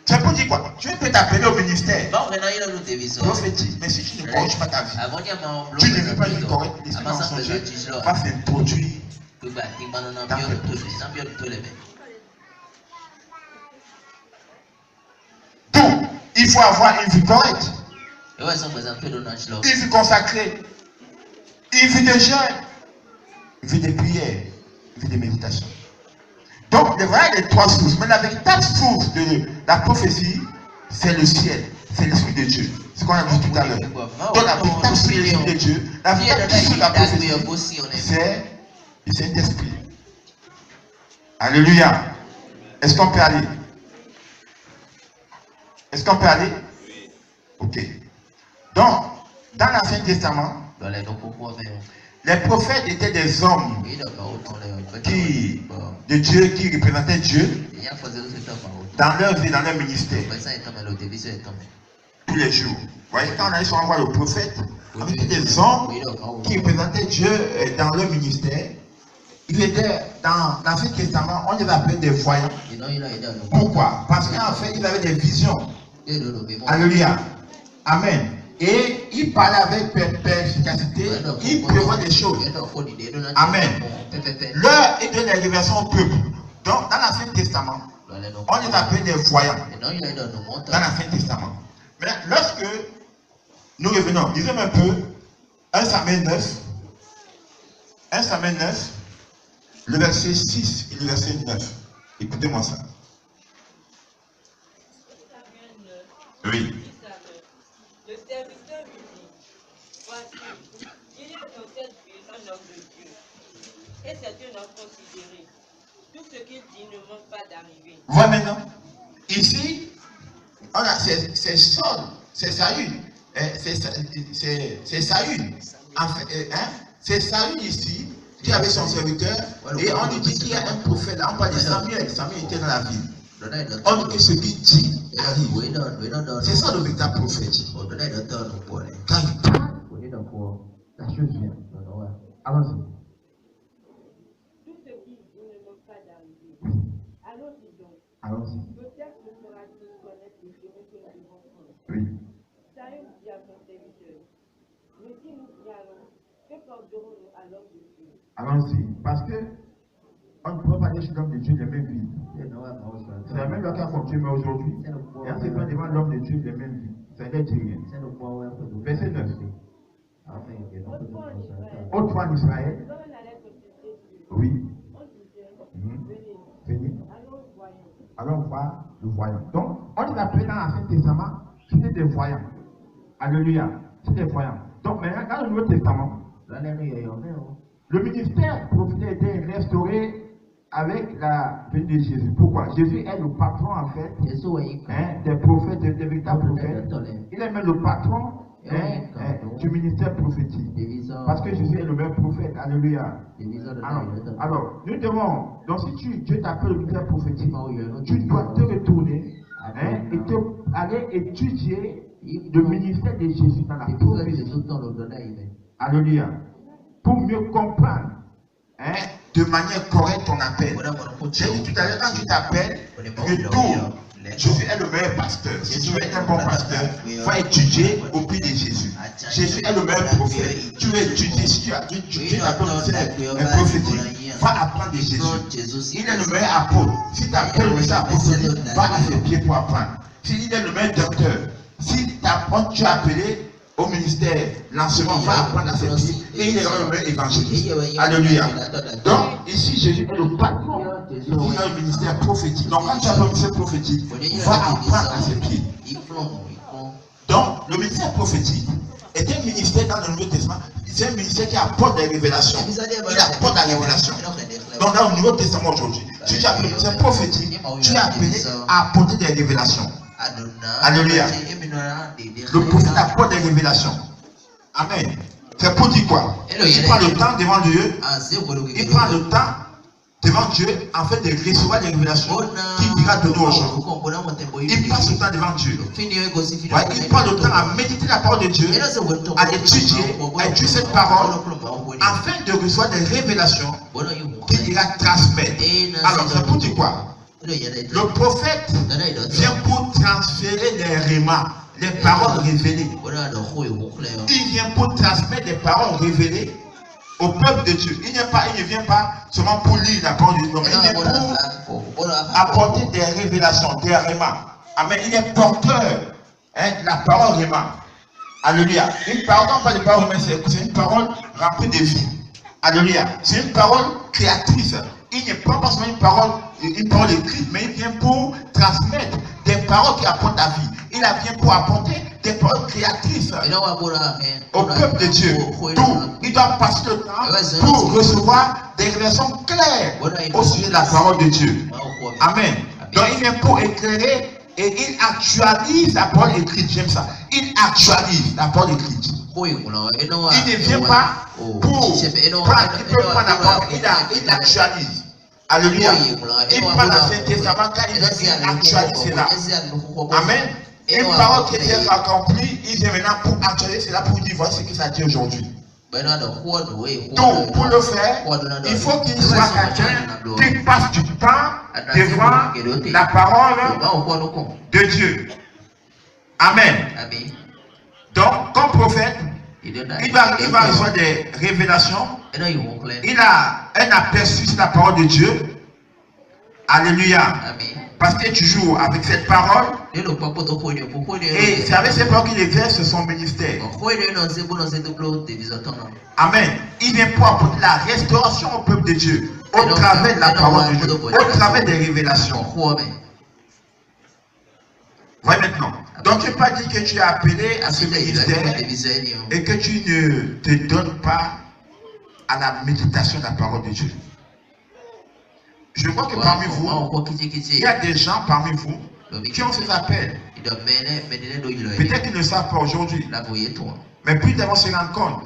C'est pour dire quoi? Tu peux t'appeler au ministère prophétique, mais si tu ne corriges pas ta vie, tu ne veux pas une correcte, l'Esprit mensonger va s'introduire dans tes prophéties. Donc, il faut avoir une vie correcte. Une vie consacrée, une vie de jeûne, une vie de prière, une vie de méditation. Donc, voilà les trois sources. Mais la véritable source de la prophétie, c'est le ciel, c'est l'Esprit de Dieu. C'est ce qu'on a dit tout à l'heure. Donc, la véritable source de l'Esprit de Dieu, la véritable source de la prophétie, c'est le Saint-Esprit. Alléluia. Est-ce qu'on peut aller? Est-ce qu'on peut aller? Ok. Donc, dans l'Ancien Testament, les prophètes étaient des hommes de Dieu, qui représentaient Dieu dans leur vie, dans leur ministère. Tous les jours. Vous voyez, quand on allait sur envoi le prophète, c'était des hommes qui représentaient Dieu dans leur ministère. Ils étaient dans l'Ancien Testament, on les appelait des voyants. Pourquoi? Parce qu'en fait, ils avaient des visions. Alléluia. Amen. Et il parlait avec perspicacité, il prévoit des choses. Amen. L'heure est de la révélation au peuple. Donc, dans l'Ancien Testament, on les appelle des voyants. Dans l'Ancien Testament. Mais lorsque nous revenons, lisons un peu 1 Samuel 9, le verset 6 et le verset 9. Écoutez-moi ça. Oui. Le serviteur lui dit, voici, il y a dans cette ville un homme de Dieu. Et c'est un homme considéré. Tout ce qu'il dit ne manque pas d'arriver. Voilà maintenant. Ici, on a c'est Saul, c'est Saül. C'est Saül. En fait, c'est Saül ici qui avait son serviteur. Et on lui dit qu'il y a un prophète là. On parle de Samuel. Samuel était dans la ville. On dit que ce qu'il dit arrive. C'est ça le véritable prophète. Quand il parle, la chose vient. Allons-y. Tout ce qu'il dit ne manque pas d'arriver. Allons-y donc. Allons-y. Peut-être que sera-t-il connaître le chemin que nous devons Allons-y. Parce que on ne peut pas dire que l'homme de Dieu les mêmes vies. C'est la même loi qui a fonctionné aujourd'hui. Et on se fait devant l'homme de Dieu les mêmes vies. Ça ne dit rien. Verset 9. Autrefois en Israël. Oui. Venez. Alors voir le voyant. Donc, on les appelait dans l'Ancien Testament, c'était des voyants. Alléluia. C'était des voyants. Donc maintenant, dans le Nouveau Testament, le ministère prophétique était restauré avec la venue de Jésus. Pourquoi? Jésus est le patron en fait des prophètes, des véritables prophètes. Il est même le patron du ministère prophétique. Parce que Jésus est le même prophète. Alléluia. Alors, nous devons, donc si Dieu t'appelle le ministère prophétique, tu dois te retourner et aller étudier le ministère de Jésus dans la prophétie. Alléluia. Pour mieux comprendre de manière correcte ton appel. J'ai dit tout à l'heure, quand tu t'appelles, retourne. Jésus est le meilleur pasteur. Si tu veux être un bon pasteur, il faut étudier au pied de Jésus. Jésus est le meilleur prophète. Tu veux étudier, si tu t'appelles un prophétique, va apprendre de Jésus. Il est le meilleur apôtre. Si tu appelles le meilleur apôtre, va à ses pieds pour apprendre. S'il est le meilleur docteur, si tu as appelé au ministère, l'enseignement va apprendre à ses pieds et il est le meilleur évangéliste. Alléluia. Donc, ici, Jésus est le patron. Il a le ministère prophétique. Donc, quand tu as le ministère prophétique, va apprendre à ses pieds. Donc, le ministère prophétique est un ministère dans le Nouveau Testament. C'est un ministère qui apporte des révélations. Il apporte la révélation. Donc, dans le Nouveau Testament aujourd'hui, si tu as le ministère prophétique, tu es appelé à apporter des révélations. Alléluia. Le prophète apporte des révélations. Amen. C'est pour dire quoi? Il prend le temps devant Dieu. Il prend le temps devant Dieu en fait de recevoir des révélations qu'il dira donner aux gens. Il passe le temps devant Dieu. Il prend le temps à méditer la parole de Dieu, à l'étudier, à étudier cette parole afin de recevoir des révélations qu'il ira transmettre. Alors, c'est pour dire quoi? Le prophète vient pour transférer les rémas, les paroles révélées. Il vient pour transmettre les paroles révélées au peuple de Dieu. Il ne vient pas seulement pour lire la parole de Dieu, mais il vient pour apporter des révélations, des rémas. Amen. Il est porteur de la parole réma. Alléluia. Une parole, quand on parle de parole réma, c'est une parole remplie de vie. Alléluia. C'est une parole créatrice. Il ne prend pas seulement une parole écrite, mais il vient pour transmettre des paroles qui apportent la vie. Il vient pour apporter des paroles créatrices au peuple de Dieu. Donc, il doit passer le temps pour recevoir des révélations claires au sujet de la parole de Dieu. Amen. Donc, il vient pour éclairer et il actualise la parole écrite. J'aime ça. Il actualise la parole écrite. Il ne vient pas pour prendre la parole, il actualise. Alléluia. Il prend l'Ancien Testament car il actualise cela. Amen. Une parole qui était accomplie, il vient maintenant pour actualiser cela pour dire voici ce que ça dit aujourd'hui. Donc, pour le faire, il faut qu'il soit quelqu'un qui passe du temps devant la parole de Dieu. Amen. Donc, comme prophète, il va recevoir des révélations. Il a un aperçu sur la parole de Dieu. Alléluia. Parce que tu joues avec cette parole. Et c'est avec cette parole qu'il exerce son ministère. Amen. Il vient pour apporter la restauration au peuple de Dieu. Au travers de la parole de Dieu. Au travers des révélations. Voyez maintenant. Donc tu ne peux pas dire que tu es appelé à ce ministère et que tu ne te donnes pas à la méditation de la parole de Dieu. Je vois que parmi vous, il y a des gens parmi vous qui ont cet appel. Peut-être qu'ils ne savent pas aujourd'hui. Mais plus tard, on se rend compte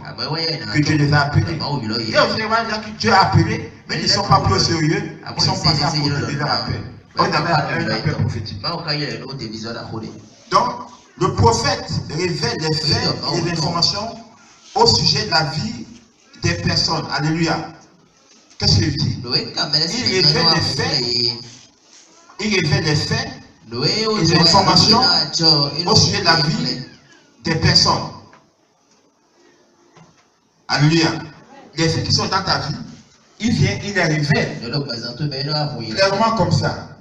que Dieu les a appelés. Il y a aussi des gens que Dieu a appelés, mais ils ne sont pas plus sérieux. Ils sont passés à côté de leur appel. On avait un appel prophétique. Donc, le prophète révèle des faits et des informations au sujet de la vie des personnes. Alléluia. Qu'est-ce qu'il dit? Il révèle des faits. Il révèle des faits et des informations au sujet de la vie des personnes. Alléluia. Les faits qui sont dans ta vie, il vient, il les révèle. Clairement comme ça.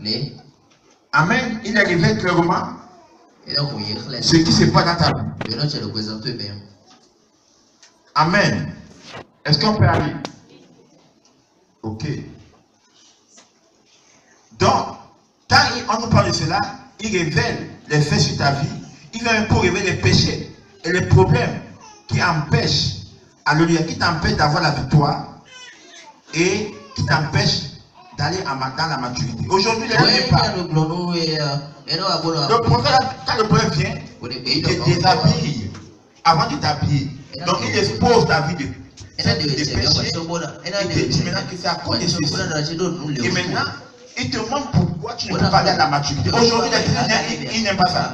Amen. Il les révèle clairement. Ce qui se passe dans ta vie. Amen. Est-ce qu'on peut aller? Ok. Donc, quand on nous parle de cela, il révèle les faits sur ta vie. Il vient pour révéler les péchés et les problèmes qui empêchent, alléluia, qui t'empêchent d'avoir la victoire et qui t'empêchent d'aller dans la maturité. Aujourd'hui, le prophète, quand le prophète vient, il te déshabille avant de t'habiller. Donc, il expose ta vie de péché. Il te dit maintenant que c'est à cause de ceci. Et maintenant, il te demande pourquoi tu ne peux pas aller à la maturité. Aujourd'hui, les chrétiens, ils n'aiment pas ça.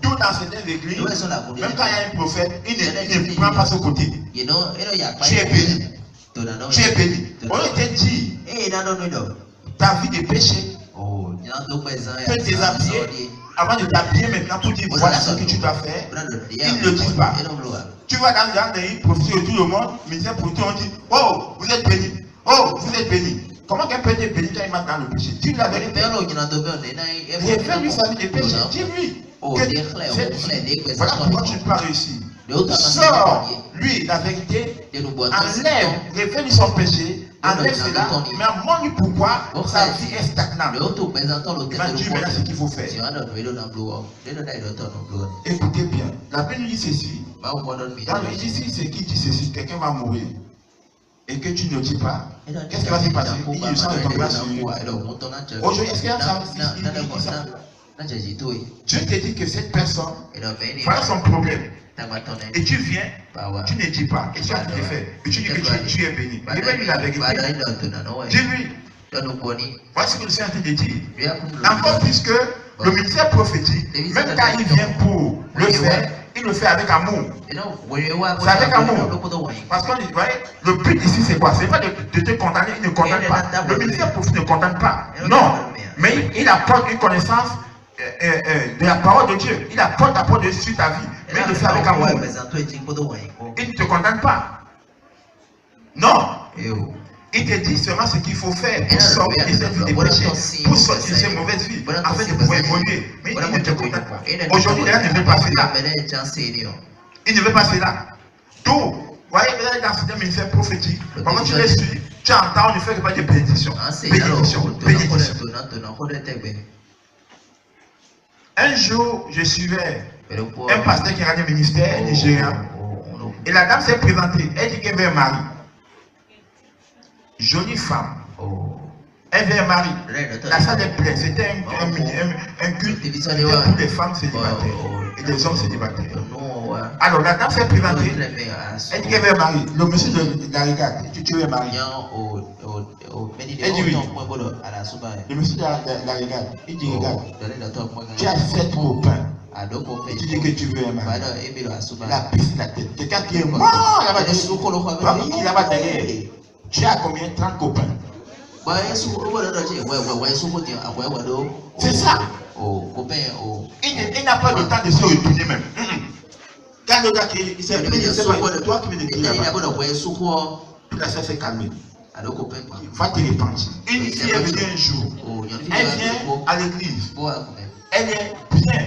Tout dans certaines églises, même quand il y a un prophète, il ne prend pas ce côté. Tu es béni. Tu es béni. On te dit, ta vie de péché, tu peux déshabiller avant de t'habiller maintenant pour dire voilà ce que tu dois faire. Ils ne le disent pas. Tu vas dans les prophéties autour du monde, mais c'est pour tout, on dit oh, vous êtes béni. Oh, vous êtes béni. Comment quelqu'un peut être béni quand il marche dans le péché? Dis-lui la vérité. Révèle-lui sa vie de péché. Dis-lui. Voilà pourquoi tu ne peux pas réussir. Sors, lui, la vérité, enlève, révèle son péché, enlève cela, mais montre-lui pourquoi sa vie est stagnante. Dis maintenant ce qu'il faut faire. Écoutez bien, la Bible dit ceci. Dans le ici, c'est qui dit ceci, quelqu'un va mourir. Et que tu ne dis pas, qu'est-ce qui va se passer? Il ne sent le tombera sur lui. Aujourd'hui, est-ce qu'il y a ça? Dieu te dit que cette personne, voilà son problème. Et tu viens, tu ne dis pas. Qu'est-ce que tu fais? Et tu dis que tu es béni. Révèle-lui la vérité. Dis-lui. Voici ce que le Seigneur te dit. Encore plus que le ministère prophétique, même quand il vient pour le faire, il le fait avec amour. C'est avec amour. Parce que le but ici, c'est quoi? C'est pas de te condamner, il ne condamne pas. Le ministère prophétique ne condamne pas. Non. Mais il apporte une connaissance de la parole de Dieu. Il apporte la parole de Dieu sur ta vie. Mais il le fait avec amour. Il ne te condamne pas. Non. Il te dit seulement ce qu'il faut faire pour sortir de cette vie de péché, pour sortir de cette mauvaise vie, afin de pouvoir évoluer. Mais il ne te condamne pas. Aujourd'hui, les gens ne veulent pas cela. Il ne veut pas cela. Donc, vous voyez, dans certains ministères prophétiques, comment tu les suis, tu entends, on ne fait que pas de bénédiction. Bénédiction. Bénédiction. Un jour, je suivais un pasteur qui avait un ministère nigérien. Et la dame s'est présentée. Elle dit qu'elle veut un mari. Jolie femme. Elle veut un mari. La salle des plaies, c'était un culte pour les femmes célibataires et les hommes célibataires. Alors la dame s'est présentée. Elle dit qu'elle veut un mari. Le monsieur la regarde. Tu veux un mari? Elle dit oui. Le monsieur la regarde. Il dit regarde. Tu as 7 copains. Et tu dis que tu veux un mari. La piste la tête. Quelqu'un qui est mort là-bas derrière. Tu as combien? 30 copains. C'est ça. Il n'a pas le temps de se retourner même. Quand le gars qui s'est venu, toi qui me décris là-bas, la soeur s'est calmée. Va te répandre. Une fille est venue un jour. Elle vient à l'église. Elle est bien,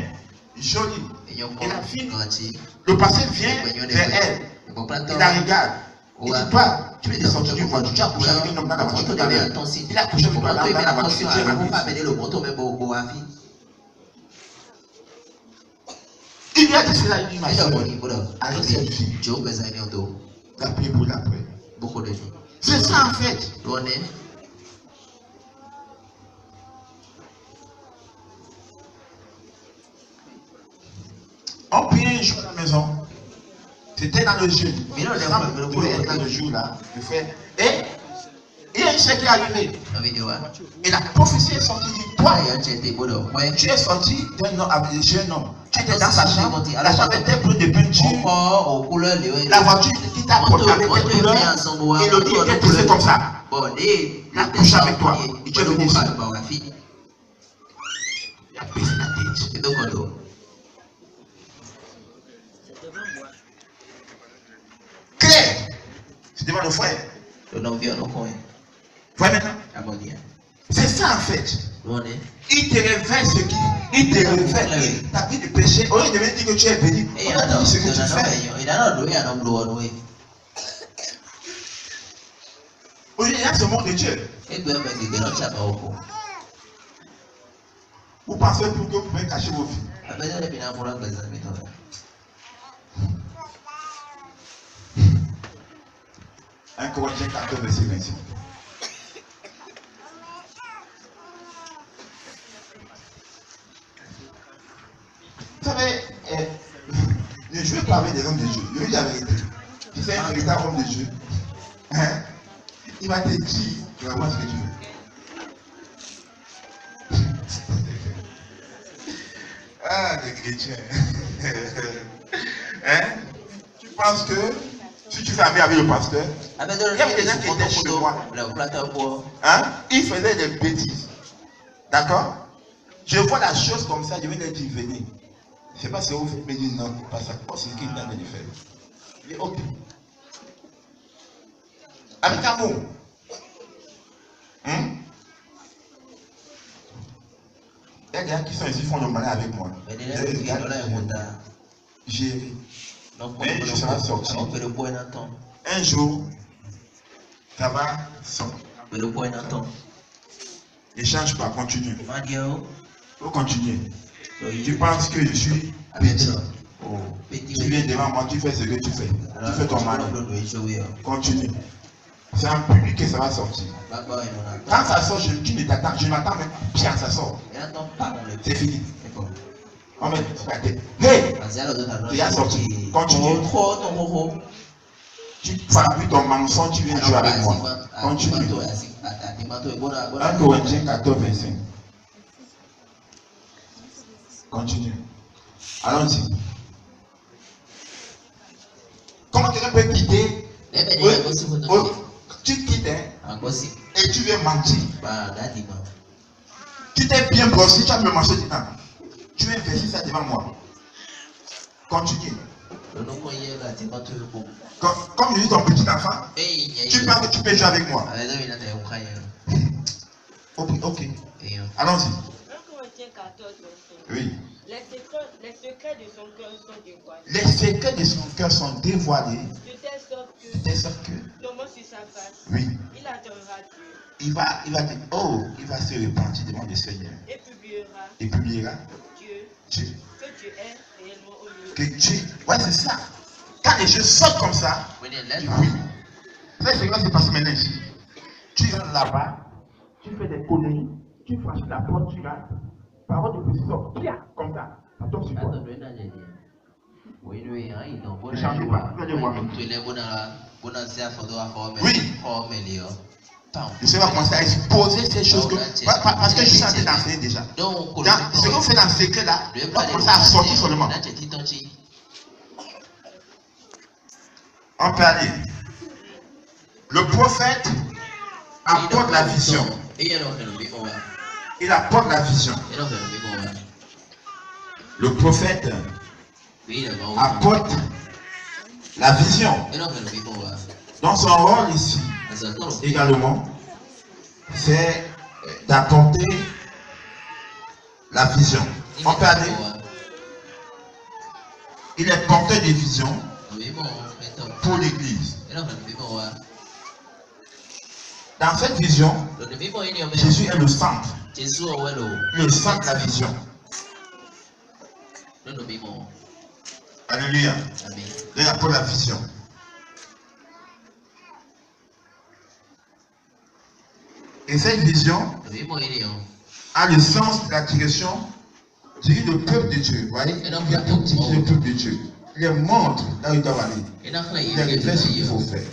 jolie. Et la fille, le pasteur vient vers elle. Il la regarde. Il dit toi, tu es sorti du voiture, tu as couché avec un homme dans la voiture. Il a couché avec toi dans la voiture. Il lui a dit cela, il dit ma soeur, avec cette fille, la prier pour l'après. C'est ça en fait. On priait un jour à la maison. C'était dans le jeûne. On devait être dans le jour là. Et il y a une chose qui est arrivée. Et la prophétie est sortie du toi. Tu es sorti d'un homme avec un jeune homme. Tu étais dans sa chambre. La chambre était pleine de peinture. La voiture qui t'a porté avec tes couleurs. Et le lit était poussé comme ça. Il a couché avec toi. Et tu es venu ici. Il a baissé la tête. clair. C'est devant le frère. Voyez maintenant? C'est ça en fait. Il te révèle ce qui. Il te révèle ta vie de péché. Au lieu de me dire que tu es béni, on a dit ce que tu fais. Aujourd'hui, il y a ce monde de Dieu. Vous pensez pour que vous pouvez cacher vos filles. 1 Corinthiens 14, verset 25. Vous savez, je veux parler des hommes de Dieu. Je veux dire la vérité. Si c'est un véritable homme de Dieu, hein, il va te dire vraiment ce que tu veux. Ah, les chrétiens. Hein? Tu penses que si tu fais ami avec le pasteur, il y avait des gens qui étaient chez moi. Hein? Ils faisaient des bêtises. D'accord? Je vois la chose comme ça, je vais leur dire venez. Je ne sais pas si vous faites, mais dis non, pas ça. C'est ce qu'il est en train de faire. Il est ok. Avec amour. Hein? Il y a des gens qui sont ici, font le malin avec moi. J'ai. Un jour, ça va sortir. Un jour, ça va sortir. Ne change pas, continue. Faut continuer. Tu penses que je suis petit. Tu viens devant moi, tu fais ce que tu fais. Tu fais ton malin. Continue. C'est en public que ça va sortir. Quand ça sort, tu ne t'attends, je m'attends même bien, ça sort. C'est fini. On met la tête. Hey! Tu as sorti. Continue. Tu parles plus ton mensonge, tu viens jouer avec moi. Continue. 1 Corinthiens 14, 25. Continue. Allons-y. Comment quelqu'un peut quitter? Tu quittes hein, et tu viens mentir. Tu t'es bien brossé, tu as me mangé du temps. Tu viens verser ça devant moi. Continue. Comme je dis ton petit enfant, tu penses que tu peux jouer avec moi. Ok. Allons-y. 1 Corinthiens 14, oui. Les secrets de son cœur sont dévoilés. Les secrets de son cœur sont dévoilés. De telle sorte que, tombant sur sa face, oui. Il adorera Dieu. Il va se repentir devant le Seigneur. Et publiera Dieu. Que Dieu est réellement au lieu. Que Dieu. Ouais, c'est ça. Quand les choses sortent comme ça, oui. C'est ce qui va se passer maintenant ici. Tu viens là-bas, tu fais des conneries, tu franchis la porte, tu vas. Parole de Christ sort, comme ça. Ça tombe sur toi. Ne changez pas, venez voir. Oui. Je sais pas commencer à exposer ces choses parce que je suis en train d'enseigner déjà. Ce qu'on fait dans le secret là, on va commencer à sortir seulement. On peut aller. Le prophète apporte la vision. Il apporte la vision. Le prophète apporte la vision. Dans son rôle ici, également, c'est d'apporter la vision. On peut aller. Il est porteur de vision pour l'Église. Dans cette vision, Jésus est le centre. Le centre de la vision. Alléluia. Il apporte la vision. Et cette vision a le sens de la direction du peuple de Dieu. Vous voyez? Il dirige le peuple de Dieu. Il les montre là où ils doivent aller. Il les révèle ce qu'il faut faire.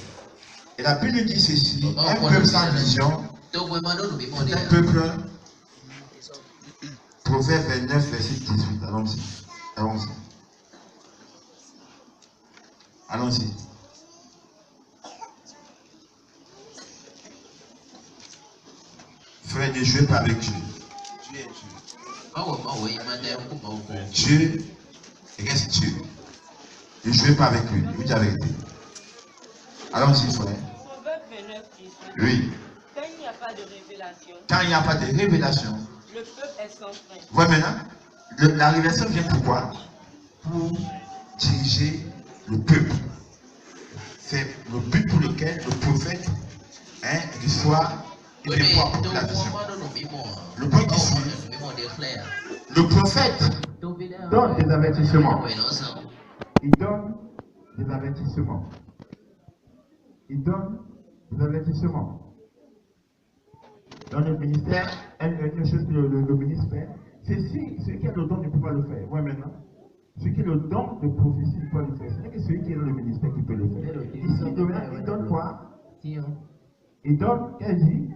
Et la Bible dit ceci, un peuple sans vision, c'est un peuple. Proverbe 29, verset 18. Allons-y. Allons-y. Allons-y. Frère, ne jouez pas avec Dieu. Dieu est Dieu. Dieu reste Dieu. Ne jouez pas avec lui. Vous dites la vérité. Allons-y, frère. Proverbe 29, 18. Oui. Quand il n'y a pas de révélation, Quand il n'y a pas de révélation, le peuple est sans frein. voilà maintenant, la révélation vient pourquoi? Pour diriger le peuple. C'est le but pour lequel le prophète reçoit et vient pour apporter la vision. Le point qui suit, le prophète donne des avertissements. Il donne des avertissements. Il donne des avertissements. Dans le ministère, une chose que le ministre fait, c'est si celui qui a le don ne peut pas le faire. Ouais, maintenant. Celui qui a le don de prophétie peut le faire. Ce n'est que celui qui est dans le ministère qui peut le faire. Ici, il donne quoi? Il donne, qu'elle dit?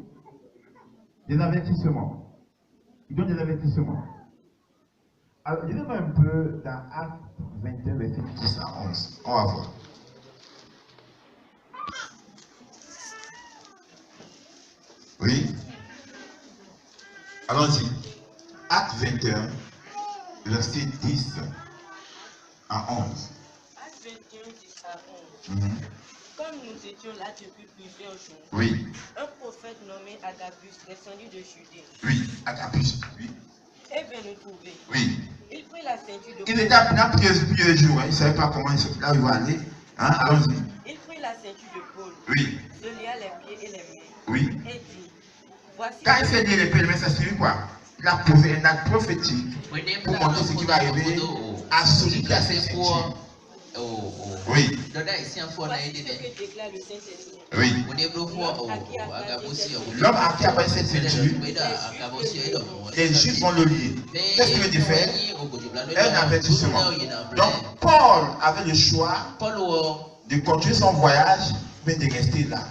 Des avertissements. Il donne des avertissements. Alors, lisez-moi un peu dans Actes 21, verset 10 à 11. On va voir. Oui. Allons-y. Actes 21, verset 10 à 11. Actes 21, 10 à 11. Comme nous étions là depuis plusieurs jours, Oui. un prophète nommé Agabus descendu de Judée. Oui, Agabus. Oui. Et vint nous trouver. Oui. Il prit la ceinture de Il était là plusieurs jours. Il ne savait pas comment là il va aller. Hein? Allons-y. Il prit la ceinture de Paul. Oui. Se lia les pieds et les mains. Oui. Et dit, voici. Quand il fait dire les pieds, ça signifie quoi? Il a posé un acte prophétique pour montrer ce qui va arriver à celui qui a cette ceinture. Oui. Voici ce que déclare le Saint-Esprit. Oui. L'homme à qui appartient cette ceinture, les Juifs vont le lier. Qu'est-ce qu'il veut dire faire? Un avertissement. Donc, Paul avait le choix de continuer son voyage, mais de rester là.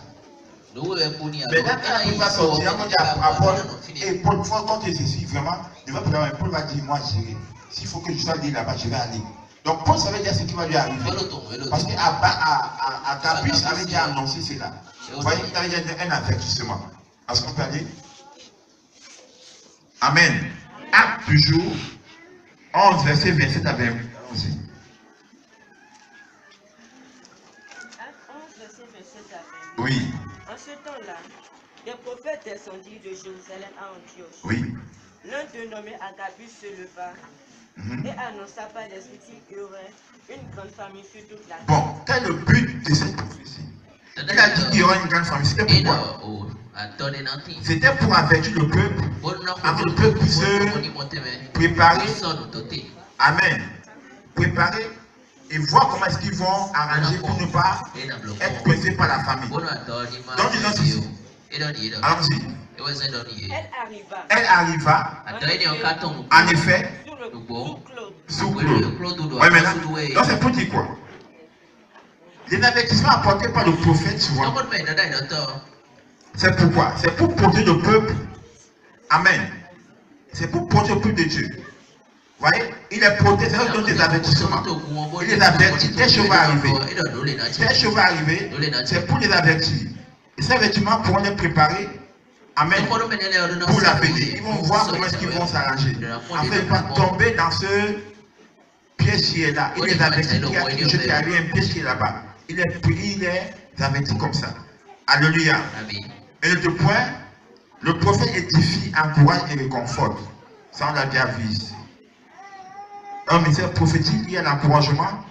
Maintenant, quand il va sortir, on dit à Paul, et Paul, il faut compter ceci, vraiment, Paul va dire, moi j'irai. S'il faut que je sois lié là-bas, je vais aller. Donc Paul savait déjà ce qui va lui arriver. Parce qu'Agabus avait déjà annoncé cela. Vous voyez, il avait déjà un avertissement. Est-ce qu'on peut aller? Amen. Acte toujours, 11, verset 27 à 20. Acte 11, verset 27 à 20. Oui. En ce temps-là, des prophètes descendirent de Jérusalem à Antioche. Oui. L'un d'eux nommé Agabus se leva et annonça par l'esprit qu'il y aurait une grande famille sur toute la terre. Bon, quel est le but de cette prophétie? Il a dit qu'il y aura une grande famille. C'était pourquoi? C'était pour avertir le peuple, afin que le peuple puisse se préparer. Amen. Préparer et voir comment est-ce qu'ils vont arranger pour ne pas être pressés par la famille. Donc, disons ceci. Allons-y. Elle arriva, en effet, sous Claude. Oui, maintenant. Donc, c'est pour dire quoi? Les avertissements apportés par le prophète, souvent, c'est pourquoi? C'est pour protéger le peuple. Amen. C'est pour protéger le peuple de Dieu. Vous voyez? Il est protégé, il donne des avertissements. Il les avertit, tel chose va arriver. Tel chose va arriver, c'est pour les avertir. Et ces avertissements pourront les préparer. Amen. Pour l'avenir. Ils vont voir comment est-ce qu'ils vont s'arranger. Afin de ne pas tomber dans ce piège qui est là. Il les avertit. Il y a quelque chose qui arrive, un piège qui est là-bas. Il est pris, il les avertit comme ça. Alléluia. Et le deux points, le prophète édifie, encourage et réconforte. Ça, on l'a déjà vu ici. Un message prophétique, il y a l'encouragement,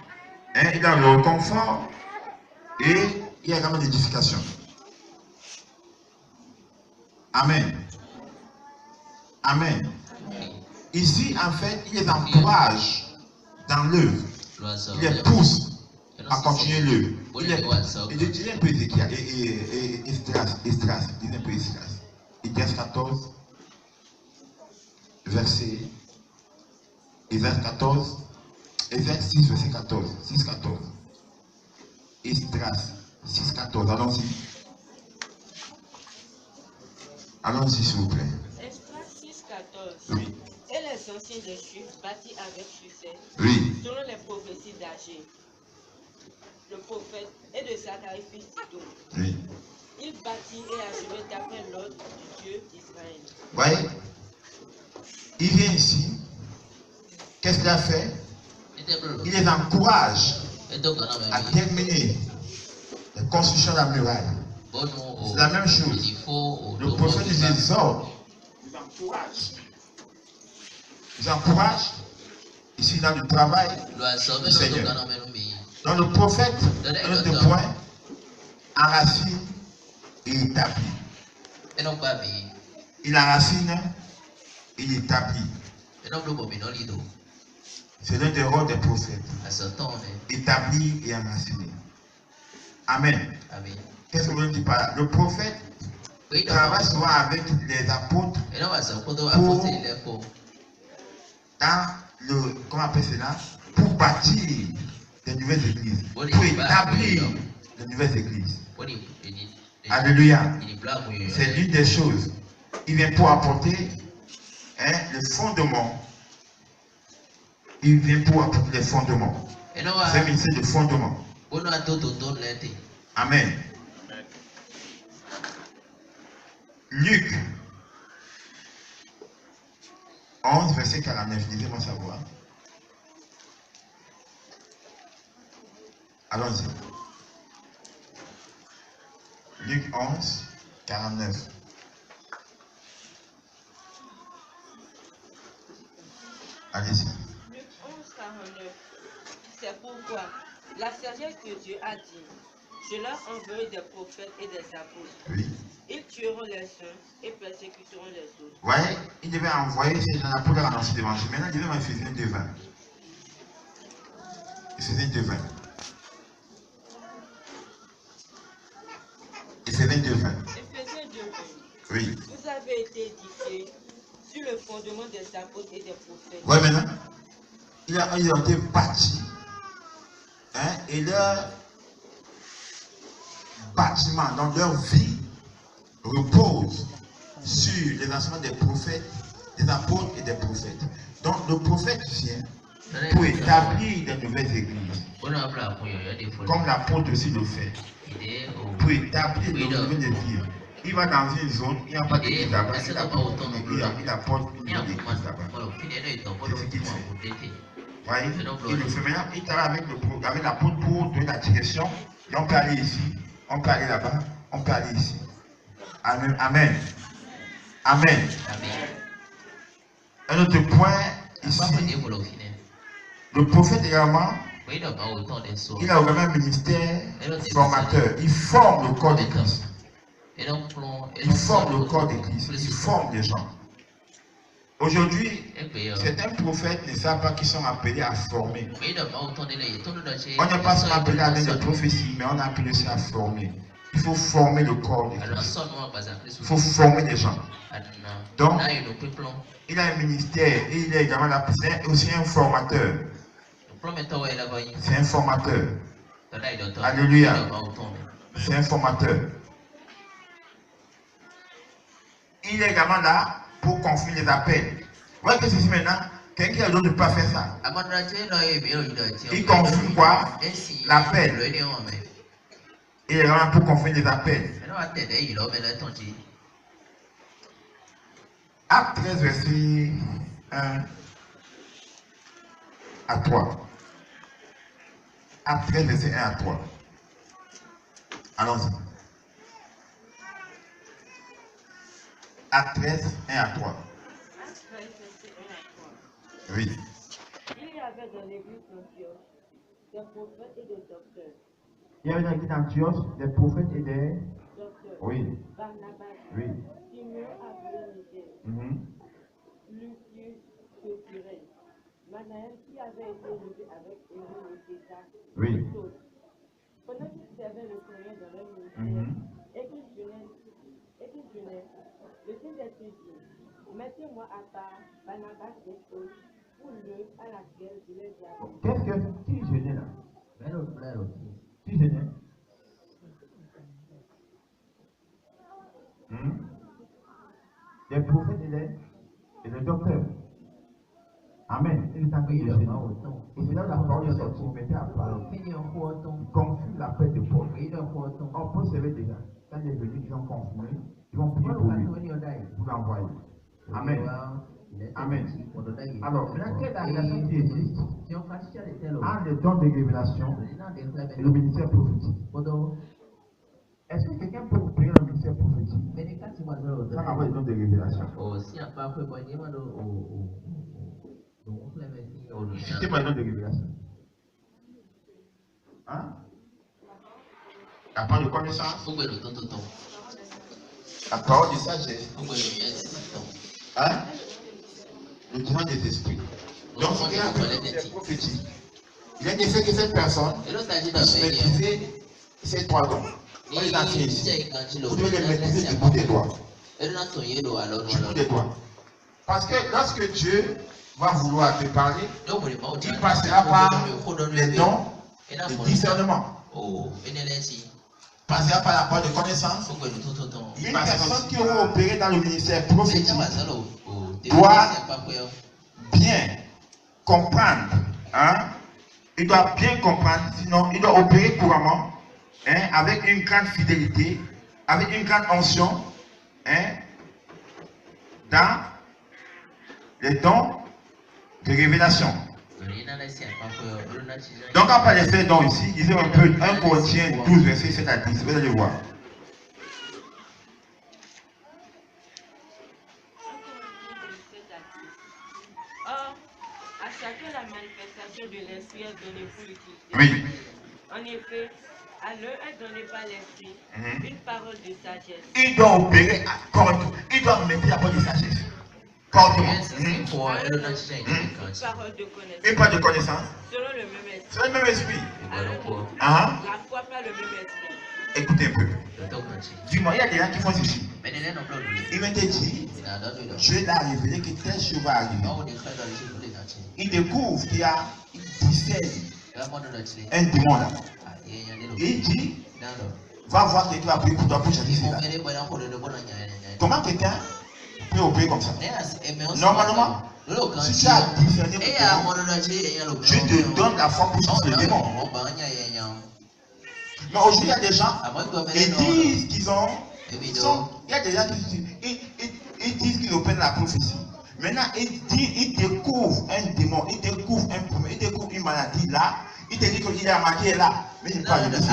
il y a le réconfort et il y a également l'édification. Amen. Amen. Ici, en fait, il les encourage dans l'œuvre. Il les pousse à continuer l'œuvre. Il dit un peu Ézéchiel et Esdras. Dis un peu Esdras. Esdras 14, verset. Esdras 14, Esdras 6, verset 14. 6, 14. Esdras 6, 14. Allons-y. Allons-y, s'il vous plaît. Esdras 6, 14. Oui. Et les anciens des Juifs bâtis avec succès, Oui. selon les prophéties d'Agé, le prophète, et de Zacharie, fils d'Iddo. Oui. Il bâtit et achevait d'après l'ordre du Dieu d'Israël. Vous voyez? Il vient ici. Qu'est-ce qu'il a fait? Il les encourage à terminer les construction de la muraille. C'est la même chose. Le prophète les exhorte, ils encouragent. Ils encouragent. Ici, dans le travail du Seigneur. Donc, le prophète, un autre point, enracine et établit. Il enracine et établit. C'est l'un des rôles des prophètes. Établir et enraciner. Amen. Qu'est-ce que vous dites par là? Le prophète travaille souvent avec les apôtres pour, dans le, comment on appelle cela? Pour bâtir des nouvelles églises, pour établir de nouvelles églises. Alléluia. C'est l'une des choses. Il vient pour apporter le fondement. Il vient pour apporter les fondements. C'est un ministère de fondement. Amen. Luc 11, verset 49. Lisez-moi ça voir. Allons-y. Luc 11, 49. Allez-y. Luc 11, 49. C'est pourquoi la sagesse que Dieu a dit, je leur enverrai des prophètes et des apôtres. Oui. Ils tueront les uns et persécuteront les autres. Ouais, il devait envoyer ces gens-là pour leur annoncer l'évangile. Maintenant, il devait en Éphésiens 2:20. Éphésiens 2:20. Éphésiens 2:20. Éphésiens 2:20. Oui. Vous avez été édifiés sur le fondement des apôtres et des prophètes. Ouais, maintenant, ils ont été bâtis. Et leur bâtiment, dans leur vie, repose sur les enseignements des prophètes, des apôtres et des prophètes. Donc le prophète vient pour établir de nouvelles églises. Comme l'apôtre aussi le fait. Pour établir de nouvelles églises. Il va dans une zone, il n'y a pas d'église là-bas. Il apporte une église là-bas. C'est ce qu'il fait. Voyez, il le fait maintenant, il travaille avec l'apôtre pour donner la direction. Et on peut aller ici, on peut aller là-bas, on peut aller ici. Amen. Amen. Amen. Un autre point ici, le prophète également, il a vraiment un ministère formateur. Il forme le corps d'église. Il forme le corps d'église. Il forme les gens. Aujourd'hui, certains prophètes ne savent pas qu'ils sont appelés à former. On n'est pas seulement appelé à donner des prophéties, mais on est appelé aussi à former. Il faut former le corps d'église. Il faut former les gens. Donc, il a un ministère et il est également là, c'est aussi un formateur. C'est un formateur. Alléluia. C'est un formateur. Il est également là pour confirmer les appels. Vous voyez que c'est maintenant, quelqu'un qui a le droit de ne pas faire ça. Il confirme quoi? L'appel. Il est vraiment pour confirmer les appels. Acte 13, verset 1 à 3. Acte 13, verset 1 à 3. Allons-y. Acte 13, 1 à 3. Oui. Il y avait dans l'église d'Antioche des prophètes et des docteurs. Il y avait dans l'église d'Antioche des prophètes et des Docteurs. Oui. Barnabas. Oui. Simeon appelé Niger. Lucius de Cyrène. Manaël qui avait été élevé avec Hérode et César. Oui. Pendant qu'ils servaient le Seigneur dans leur ministère et qu'ils jeûnaient, le Saint-Esprit dit, mettez-moi à part Barnabas et Paul pour l'œuvre à laquelle je les ai appelés. Qu'est-ce que qui jeûnait là? Qui jeûnait? Les prophètes et les docteurs. Amen. Il est en train de jeûner. Et c'est là la parole est sortie. Vous mettez à part. Confirme la paix de Paul. On peut servir déjà. Quand il est venu, ils ont confirmé. Ils vont prier pour lui. Vous l'envoyez. Amen. Amen. Alors, maintenant, quelle est la relation qui existe entre le don de révélation et le ministère prophétique? Est-ce que quelqu'un peut opérer le ministère prophétique sans avoir le don de révélation? Citez-moi le nom de révélation. Hein? La parole de connaissance. La parole de sagesse. Hein? Le don des esprits. Donc, il y a un ministère prophétique. Il a fait que cette personne puisse maîtriser ces trois dons. On les a fait ici. Vous devez les maîtriser du bout des doigts. Du bout des doigts. Parce que lorsque Dieu va vouloir te parler, il passera par les dons de discernement. Passera par la parole de connaissance. Il y a une personne qui aura opéré dans le ministère prophétique doit bien comprendre. Hein? Il doit bien comprendre, sinon il doit opérer couramment, hein, avec une grande fidélité, avec une grande onction, hein, dans les dons de révélation. Donc, on parle de ces dons ici, lisez un peu 1 Corinthiens 12, verset 7 à 10, vous allez voir. Or, à chacun la manifestation de l'esprit est donnée pour l'utiliser. Oui. En effet, à l'un est donné par l'esprit une parole de sagesse. Il doit opérer correctement. Il doit mettre la parole de sagesse. Correctement. Une parole de connaissance. Une parole de connaissance. Selon le même esprit. C'est le même esprit. La foi par le même esprit. Écoutez un peu. Dis-moi, il y a des gens qui font ceci. Il m'a dit, Dieu l'a révélé que tel chose va arriver. Il découvre qu'il y a une discerne, un démon là. Et il dit, va voir quelqu'un qui va prier pour toi pour chasser cela. Comment quelqu'un peut opérer comme ça? Normalement, si tu as discerné pour toi, Dieu te donne la foi pour chasser le démon. Mais aujourd'hui, il y a des gens, ils disent qu'ils ont. Il y a des gens qui disent qu'ils opèrent la prophétie. Maintenant, ils découvrent un démon, ils découvrent un problème, ils découvrent une maladie là. Ils te disent qu'il a maladie là. Mais il n'est pas de là. Vous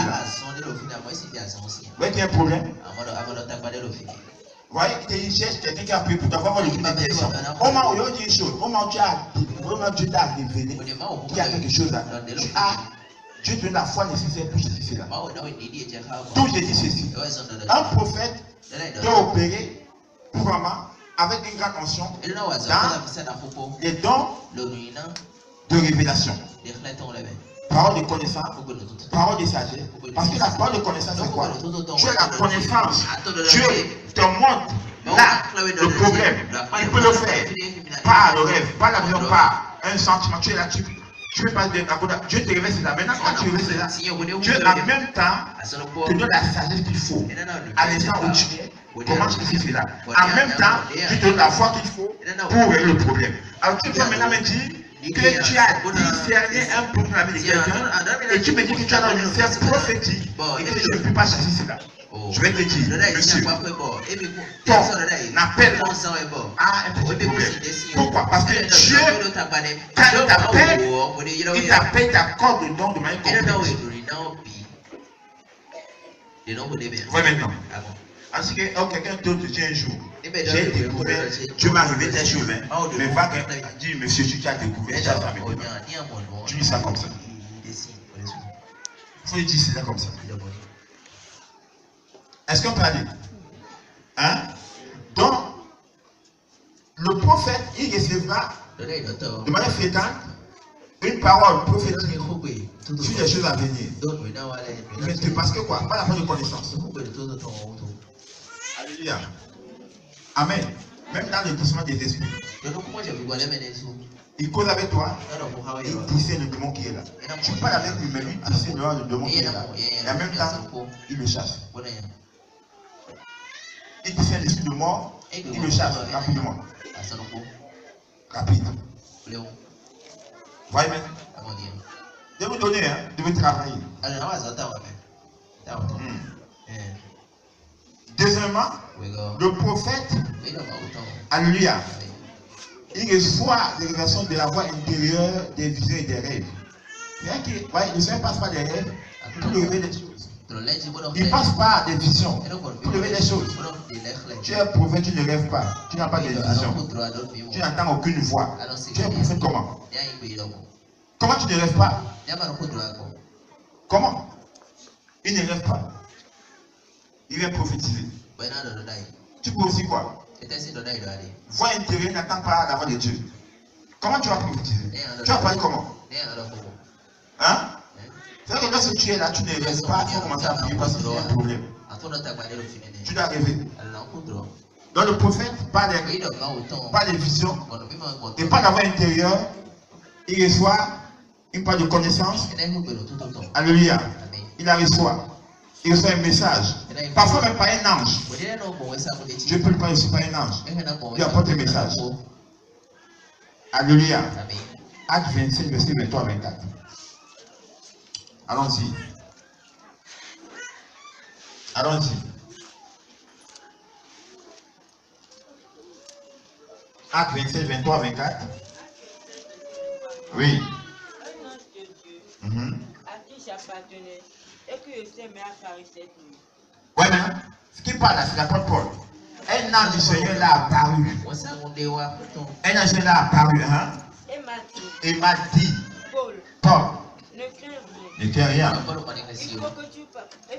voyez qu'il y a un problème? Vous voyez qu'il cherche quelqu'un qui a prié pour avoir le guérison. Au moment où il y a une chose, au moment où Dieu t'a révélé qu'il y a quelque chose là. Dieu te donne la foi nécessaire pour chasser cela. Donc je dis ceci. Un prophète doit opérer couramment avec une grande onction dans les dons de révélation. Parole de connaissance, parole de sagesse. Parce que la parole de connaissance, c'est quoi? Tu as la connaissance. Dieu te montre là le problème. Il peut le faire par le rêve, par la vision, par un sentiment. Tu es là, tu peux pas dire, Dieu te révèle cela. Maintenant, quand tu révèles cela, Dieu en même temps te donne la sagesse qu'il faut. À l'instant où tu es, comment tu fais cela? En même temps, tu te donnes la foi qu'il faut pour régler le problème. Alors tu peux maintenant me dire que tu as discerné un problème avec quelqu'un et tu me dis que tu as dans le ministère prophétique et que tu ne peux pas chasser cela. Je vais te dire, monsieur, ton appel a un petit problème. Pourquoi? Parce que Dieu, quand il t'appelle, il t'accorde le don de manière complète. Vous voyez maintenant? Parce que quelqu'un d'autre dit un jour, j'ai découvert, Dieu m'a révélé telle chose, mais va dire, monsieur, tu as découvert, tu as fait. Tu dis ça comme ça. Il faut dire ça comme ça. Est-ce qu'on peut aller? Hein? Donc, le prophète, il recevra de manière fréquente une parole prophétique sur les choses à venir. Mais parce que quoi? Pas la parole de connaissance. Alléluia. Amen. Même dans le glissement des esprits. Il cause avec toi. Il discerne le démon qui est là. Tu parles avec lui, mais lui discerne le démon qui est là. Et en même temps, il le chasse. Il discerne l'esprit de mort, il le chasse rapidement. Rapide. Voyez maintenant. De vous donner, de vous travailler. Deuxièmement, le prophète, alléluia, il reçoit les révélations de la voix intérieure, des visions et des rêves. Le Seigneur passe par des rêves pour lui révéler des choses. Il ne passe pas des visions pour lever les choses. Tu es prophète, tu ne rêves pas. Tu n'as pas de vision. Tu n'entends aucune voix. Tu es prophète comment? Comment tu ne rêves pas? Comment? Il ne rêve pas. Il vient prophétiser. Tu peux aussi quoi? Voix intérieure n'attend pas la voix de Dieu. Comment tu vas prophétiser? Tu vas parler comment? Hein? C'est-à-dire que lorsque tu es là, tu ne rêves pas, il faut commencer à prier parce qu'il y a un problème. Tu dois rêver. Donc le prophète, pas des visions, et pas la voix intérieure, il reçoit une part de connaissance. Alléluia. Il la reçoit. Il reçoit un message. Parfois même pas un ange. Je ne peux pas reçu par un ange. Il apporte un message. Alléluia. Acte 25, verset 23 à 24. Allons-y. Allons-y. Acte 27, 23 à 24. Oui. Un ange de Dieu à qui j'appartenais et que je sais mais à Paris cette nuit. Oui, mais ce qui parle là, c'est l'apôtre Paul. Un ange du Seigneur l'a apparu. Un ange l'a apparu, hein? Et m'a dit, Paul, ne crains rien. Ne crains rien. Il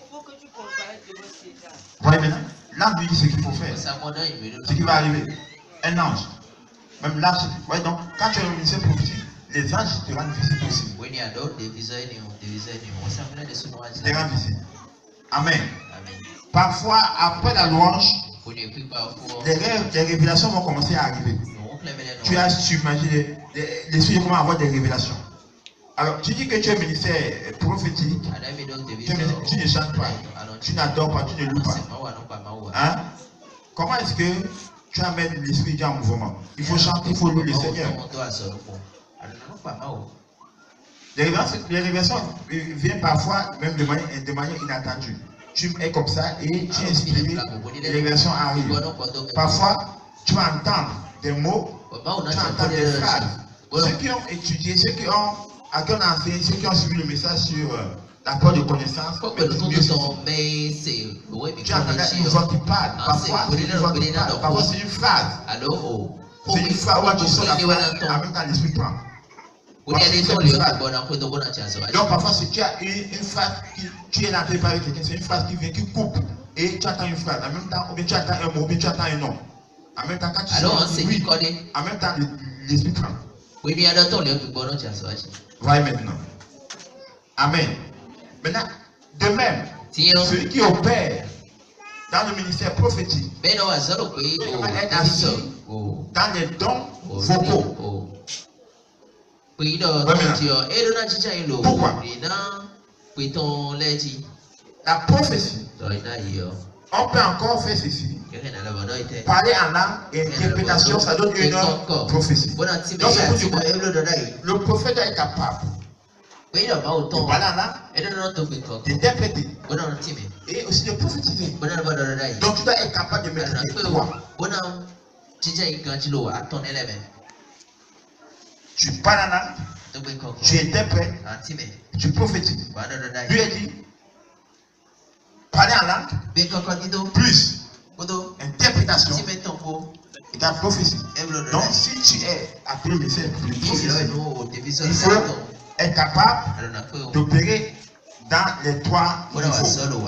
faut que tu comparaisses devant César. Voyez maintenant, l'ange lui dit ce qu'il faut faire. Ce qui va arriver. Un ange. Même là, voyez donc, quand tu es au ministère prophétique, les anges te rendent visite aussi. Te rendent visite. Amen. Parfois, après la louange, des révélations vont commencer à arriver. Tu as submergé les sujets comment avoir des révélations. Alors, tu dis que tu es ministère prophétique, tu ne chantes pas, tu n'adores pas, tu ne loues pas. Hein? Comment est-ce que tu vas mettre l'esprit Dieu en mouvement? Il faut chanter, il faut louer le Seigneur. Les révélations viennent parfois même de manière inattendue. Tu es comme ça et tu es inspiré, les révélations arrivent. Parfois, tu vas entendre des mots, tu vas entendre des phrases. Ceux qui ont étudié, ceux qui ont enseigné, ceux qui ont suivi le message sur la porte de connaissance, tu entends une voix qui parle. Parfois, c'est une voix qui parle. Parfois, c'est une phrase. C'est une phrase où tu sors la phrase, en même temps l'esprit prend. Donc parfois si tu as une phrase tu es entré par quelqu'un, c'est une phrase qui vient, qui coupe et tu attends une phrase, en même temps, ou bien tu attends un mot, ou bien tu attends un nom. En même temps quand tu sors, oui, en même temps l'esprit prend. Voyez maintenant. Amen. Maintenant, de même, celui qui opère dans le ministère prophétique, il va être assis dans les dons vocaux. Pourquoi? La prophétie, on peut encore faire ceci. Parler en langue et interprétation, ça donne une prophétie. Donc c'est pour dire que le prophète est capable de parler en langue, d'interpréter et aussi de prophétiser. Donc tu dois être capable de mettre les trois. Tu parles en langue, tu interprètes, tu prophétises. Lui a dit, parler en langue, plus interprétation et ta prophétie. Donc si tu es appelé au ministère de prophétie, il faut être capable d'opérer dans les trois niveaux.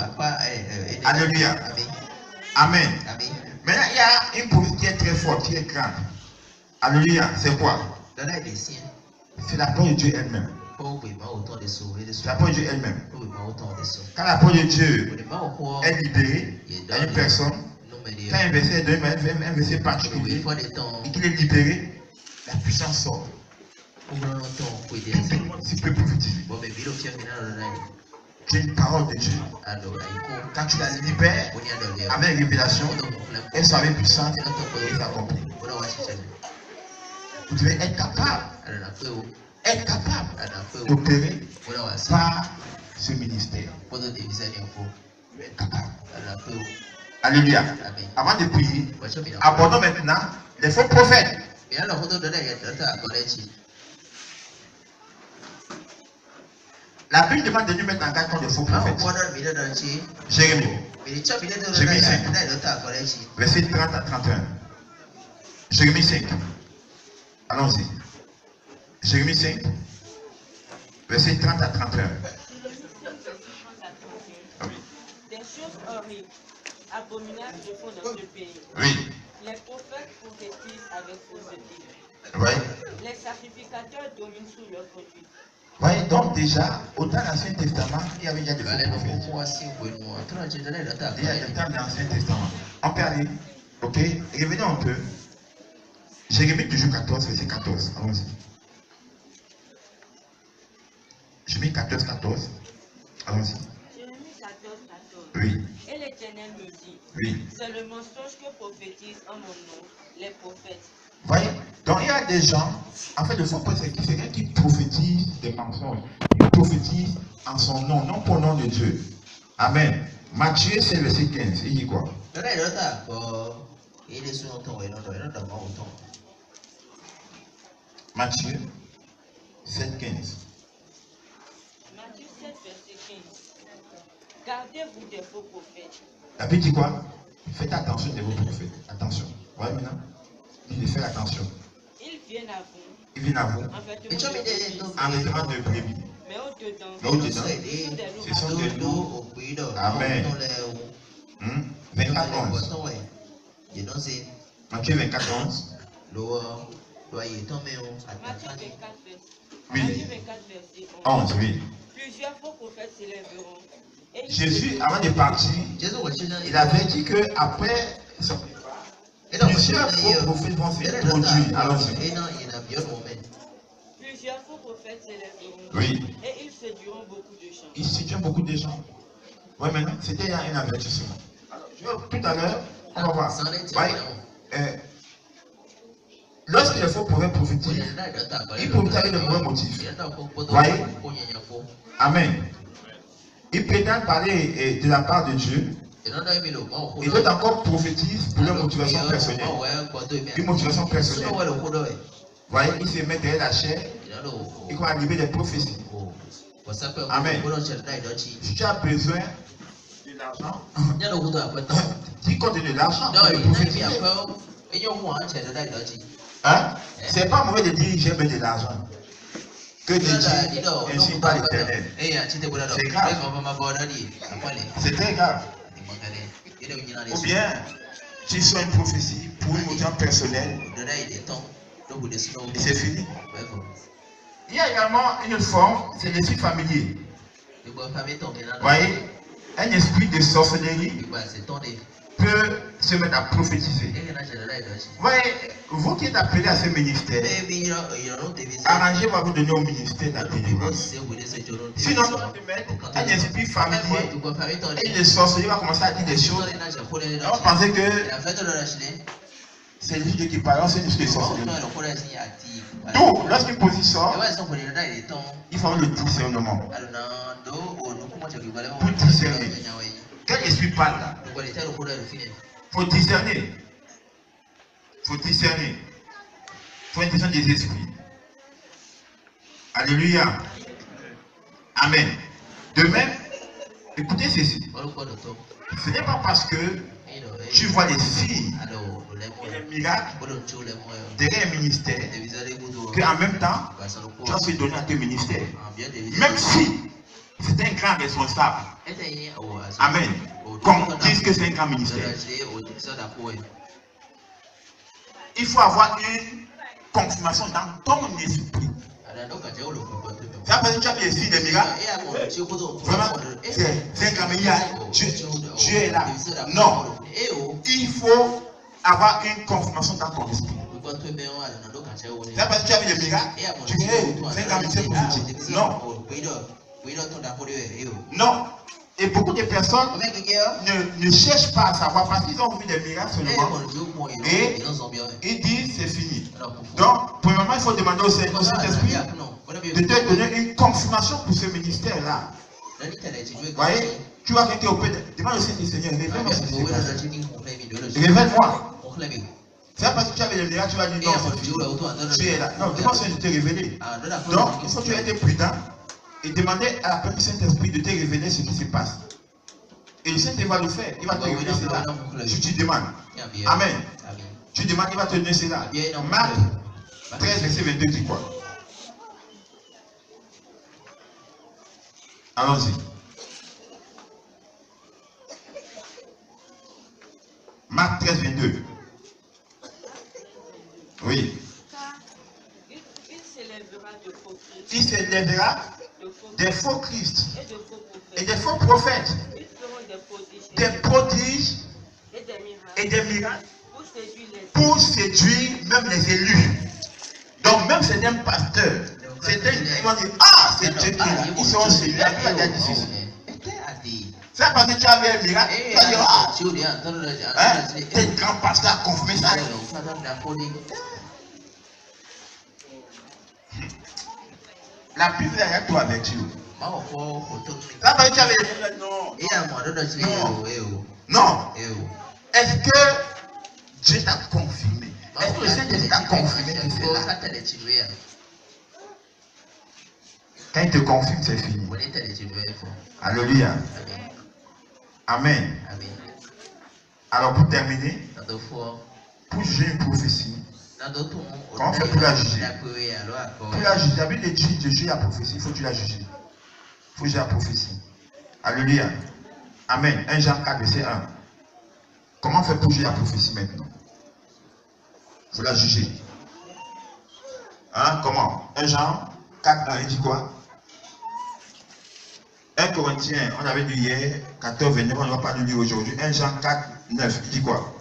Alléluia. Amen. Maintenant, il y a une prophétie qui est très forte, qui est grande. Alléluia. C'est quoi? C'est la parole de Dieu elle-même. C'est la parole de Dieu elle-même. Quand la parole de Dieu est libérée à une personne, quand un verset est donné, un verset particulier, et qu'il est libéré, la puissance sort. Tout le monde s'y peut prophétiser. Tu as une parole de Dieu. Quand tu la libères avec révélation, elle sera puissante et s'accomplit. Vous devez être capable d'opérer par ce ministère. Vous devez être capable. Alléluia. Avant de prier, abordons maintenant les faux prophètes. La Bible demande de nous mettre en garde contre les faux prophètes. Jérémie. Jérémie 5. Verset 30 à 31. Jérémie 5. Allons-y. Jérémie 5. Verset 30 à 31. Des choses horribles, abominables se font dans ce pays. Oui. Les prophètes prophétisent avec fausseté. Oui. Les sacrificateurs dominent sous leur conduite. Oui, donc déjà, autant dans l'Ancien Testament, il y avait déjà des faux prophètes. Il y a des temps dans l'Ancien Testament. On peut aller. Ok. Revenons un peu. Jérémie toujours 14, verset 14. Allons-y. Jérémie 14, 14. Allons-y. Jérémie 14, 14. Oui. Et l'Éternel me dit, Oui. c'est le mensonge que prophétisent en mon nom les prophètes. Voyez, donc il y a des gens, en fait, le faux prophète, c'est quelqu'un qui prophétise des mensonges. Il prophétise en son nom, non pour le nom de Dieu. Amen. Matthieu, c'est verset 15. Il dit quoi? Matthieu 7, 15. Matthieu 7, verset 15. Gardez-vous des faux prophètes. La Bible dit quoi? Faites attention de vos prophètes. Attention. Vous voyez maintenant? Il dit de faire attention. Ils viennent à vous. Ils viennent à vous. En En vêtements de brebis. mais au-dedans, Mais au-dedans, ce sont des loups. Amen. 24, 11. Matthieu 24, 11. Matthieu 24, Oui. verset 11, oui. Plusieurs faux prophètes s'élèveront. Et ils Jésus, avant de partir, il avait dit que après plusieurs faux prophètes vont se produire. Allons-y. Plusieurs faux prophètes s'élèveront. Oui. Et ils séduiront beaucoup de gens. Il séduit beaucoup de gens. Oui, maintenant, c'était un avertissement. Tout à l'heure, on va voir. Voyez, lorsque les faux prophètes prophétisent, ils prophétisent avec de mauvais motifs. Voyez? Amen. Ils prétendent parler de la part de Dieu. Et d'autres encore prophétisent pour leur motivation personnelle. Une motivation personnelle. Voyez, ils se mettent derrière la chair. Ils vont arriver des prophéties. Amen. Si tu as besoin de l'argent, tu comptes de l'argent pour les prophétiser. Hein? C'est pas mauvais de dire j'ai besoin de l'argent. Que de dire ainsi par l'Éternel. C'est grave. C'est très grave. Ou bien, tu sois une prophétie pour une motivation personnelle. Et c'est fini. Il y a également une forme, c'est l'esprit familier. Vous voyez, un esprit de sorcellerie peut se mettre à prophétiser. Vous voyez, vous qui êtes appelés à ce ministère, arrangez-vous à vous donner au ministère de la délivrance. Sinon, un esprit familier et une sorcellerie va commencer à dire des choses. On va penser que c'est lui qui parle, c'est lui qui est sorcellerie. Donc, lorsqu'une position sort, il faut le discernement. Pour discerner. Quel esprit parle là? Il faut discerner. Il faut discerner. Il faut une discerner des esprits. Alléluia. Amen. De même, écoutez ceci. Ce n'est pas parce que tu vois les signes et les miracles derrière un ministère qu'en même temps, tu vas se donner à ton ministère. Même si c'est un grand responsable. Amen. Qu'on dise que c'est un grand ministère. Il faut avoir une confirmation dans ton esprit. Ça veut dire que tu as fait ici des miracles. Vraiment, c'est un grand miracle. Dieu est là. Non. Il faut avoir une confirmation dans ton esprit. Ça veut dire que tu as fait des miracles. Tu dis, c'est un grand ministère prophétique. Non. Non. Et beaucoup de personnes ne cherchent pas à savoir parce qu'ils ont vu des miracles seulement. Et ils disent c'est fini. Donc, premièrement, il faut demander au Saint-Esprit de te donner une confirmation pour ce ministère-là. Vous voyez, tu vois quelqu'un au Père, demande au Saint-Seigneur, révèle-moi ce qui s'est passé. Révèle-moi. C'est pas parce que tu avais des miracles, tu vas dire non, tu es là. Non, demande au Seigneur de te révéler. Donc, il faut que tu aies été prudent. et demander à la peur du Saint-Esprit de te révéler ce qui se passe. Et le Saint-Esprit va le faire. Il va te révéler cela. Si tu demandes. Amen. Tu demandes, il va te donner cela. Marc 13, verset 22 dit quoi? Allons-y. Marc 13, 22. Oui. Il s'élèvera des faux Christ et des faux prophètes, des prodiges et des miracles pour séduire même les élus. Donc même certains pasteurs, certains ils vont dire, ah c'est Dieu qui est là, ils seront séduits. C'est parce que tu avais un miracle, tu vas dire, ah, tes grands pasteurs a confirmé ça. La Bible est avec toi, avec Dieu. Là, tu avais non. Est-ce que Dieu t'a confirmé? Est-ce que le Saint-Esprit t'a confirmé que c'est là? Quand il te confirme, c'est fini. Alléluia. Amen. Alors pour terminer, pour juger une prophétie, comment on fait pour la juger? Pour la juger, la Bible dit de juger la prophétie, il faut que tu la juges. Il faut juger la prophétie. Alléluia. Amen. 1 Jean 4, verset 1. Comment on fait pour juger la prophétie maintenant? Il faut la juger. Hein? Comment? 1 Jean 4, 1, il dit quoi? 1 Corinthiens, on avait dit hier, 14, 29, on ne va pas le lire aujourd'hui. 1 Jean 4, 9, il dit quoi?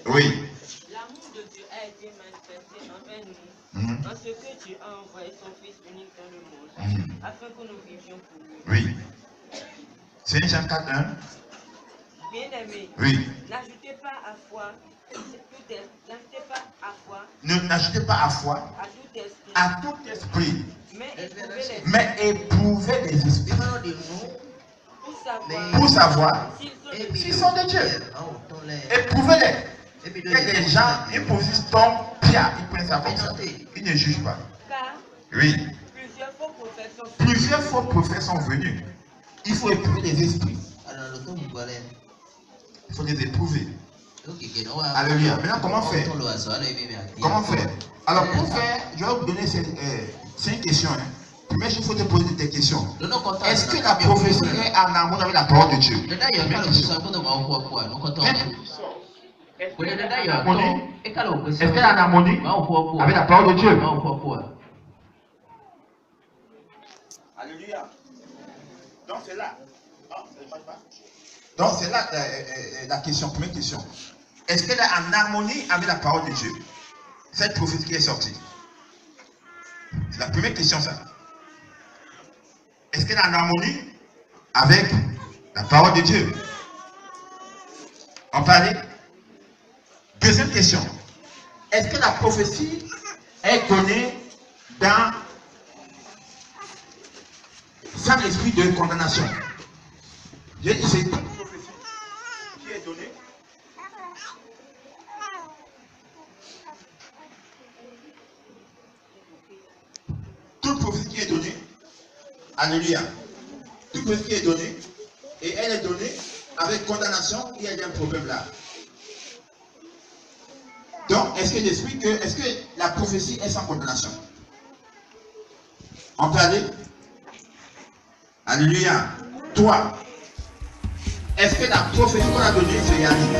Oui. L'amour de Dieu a été manifesté envers nous, parce que Dieu a envoyé son Fils unique dans le monde, afin que nous vivions pour lui. Oui. C'est 1 Jean 4, 1. Bien-aimés, oui. N'ajoutez pas à foi, n'ajoutez pas à foi. N'ajoutez pas à foi à tout esprit. Mais éprouvez les esprits. Pour savoir s'ils sont de Dieu. Éprouvez-les. Il y a des gens, ils posent ton pied, ils prennent ça comme ça. Ils ne jugent pas. Oui. Plusieurs faux prophètes sont venus. Il faut éprouver les esprits. Il faut les éprouver. Alléluia. Maintenant, comment faire? Comment faire? Alors, pour faire, je vais vous donner 5 questions. Première chose, il faut te poser des questions. Est-ce que la prophétie est en harmonie avec la parole de Dieu? Est-ce qu'elle est en harmonie avec la parole de Dieu? Alléluia. Donc c'est là. Donc c'est là la question, première question. Est-ce qu'elle est en harmonie avec la parole de Dieu? Cette prophétie qui est sortie. C'est la première question, ça. Est-ce qu'elle est en harmonie avec la parole de Dieu? On parlait. Deuxième question. Est-ce que la prophétie est donnée sans l'esprit de condamnation? J'ai dit, c'est toute prophétie qui est donnée. Toute prophétie qui est donnée. Alléluia. Toute prophétie qui est donnée. Et elle est donnée avec condamnation. Il y a un problème là. Donc, est-ce que la prophétie est sans condamnation? On peut aller? Alléluia. Toi, est-ce que la prophétie qu'on a donnée se réalise?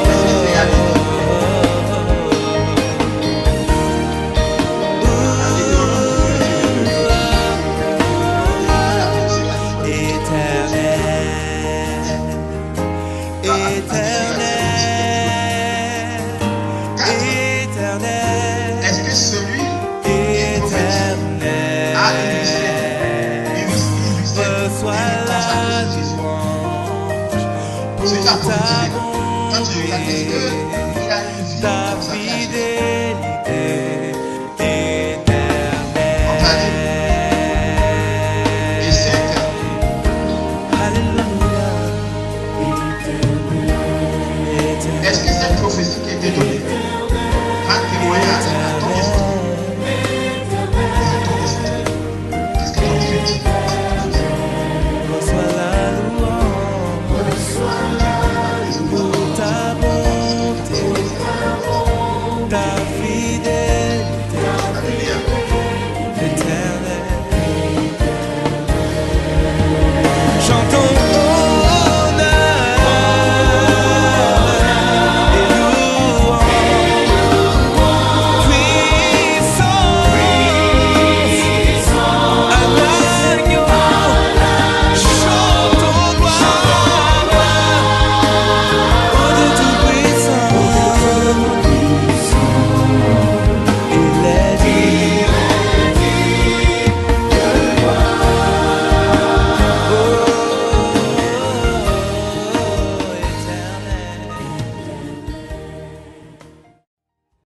Est-ce que c'est réalisé? Quand tu regardes, est-ce qu'il a une vie comme ça?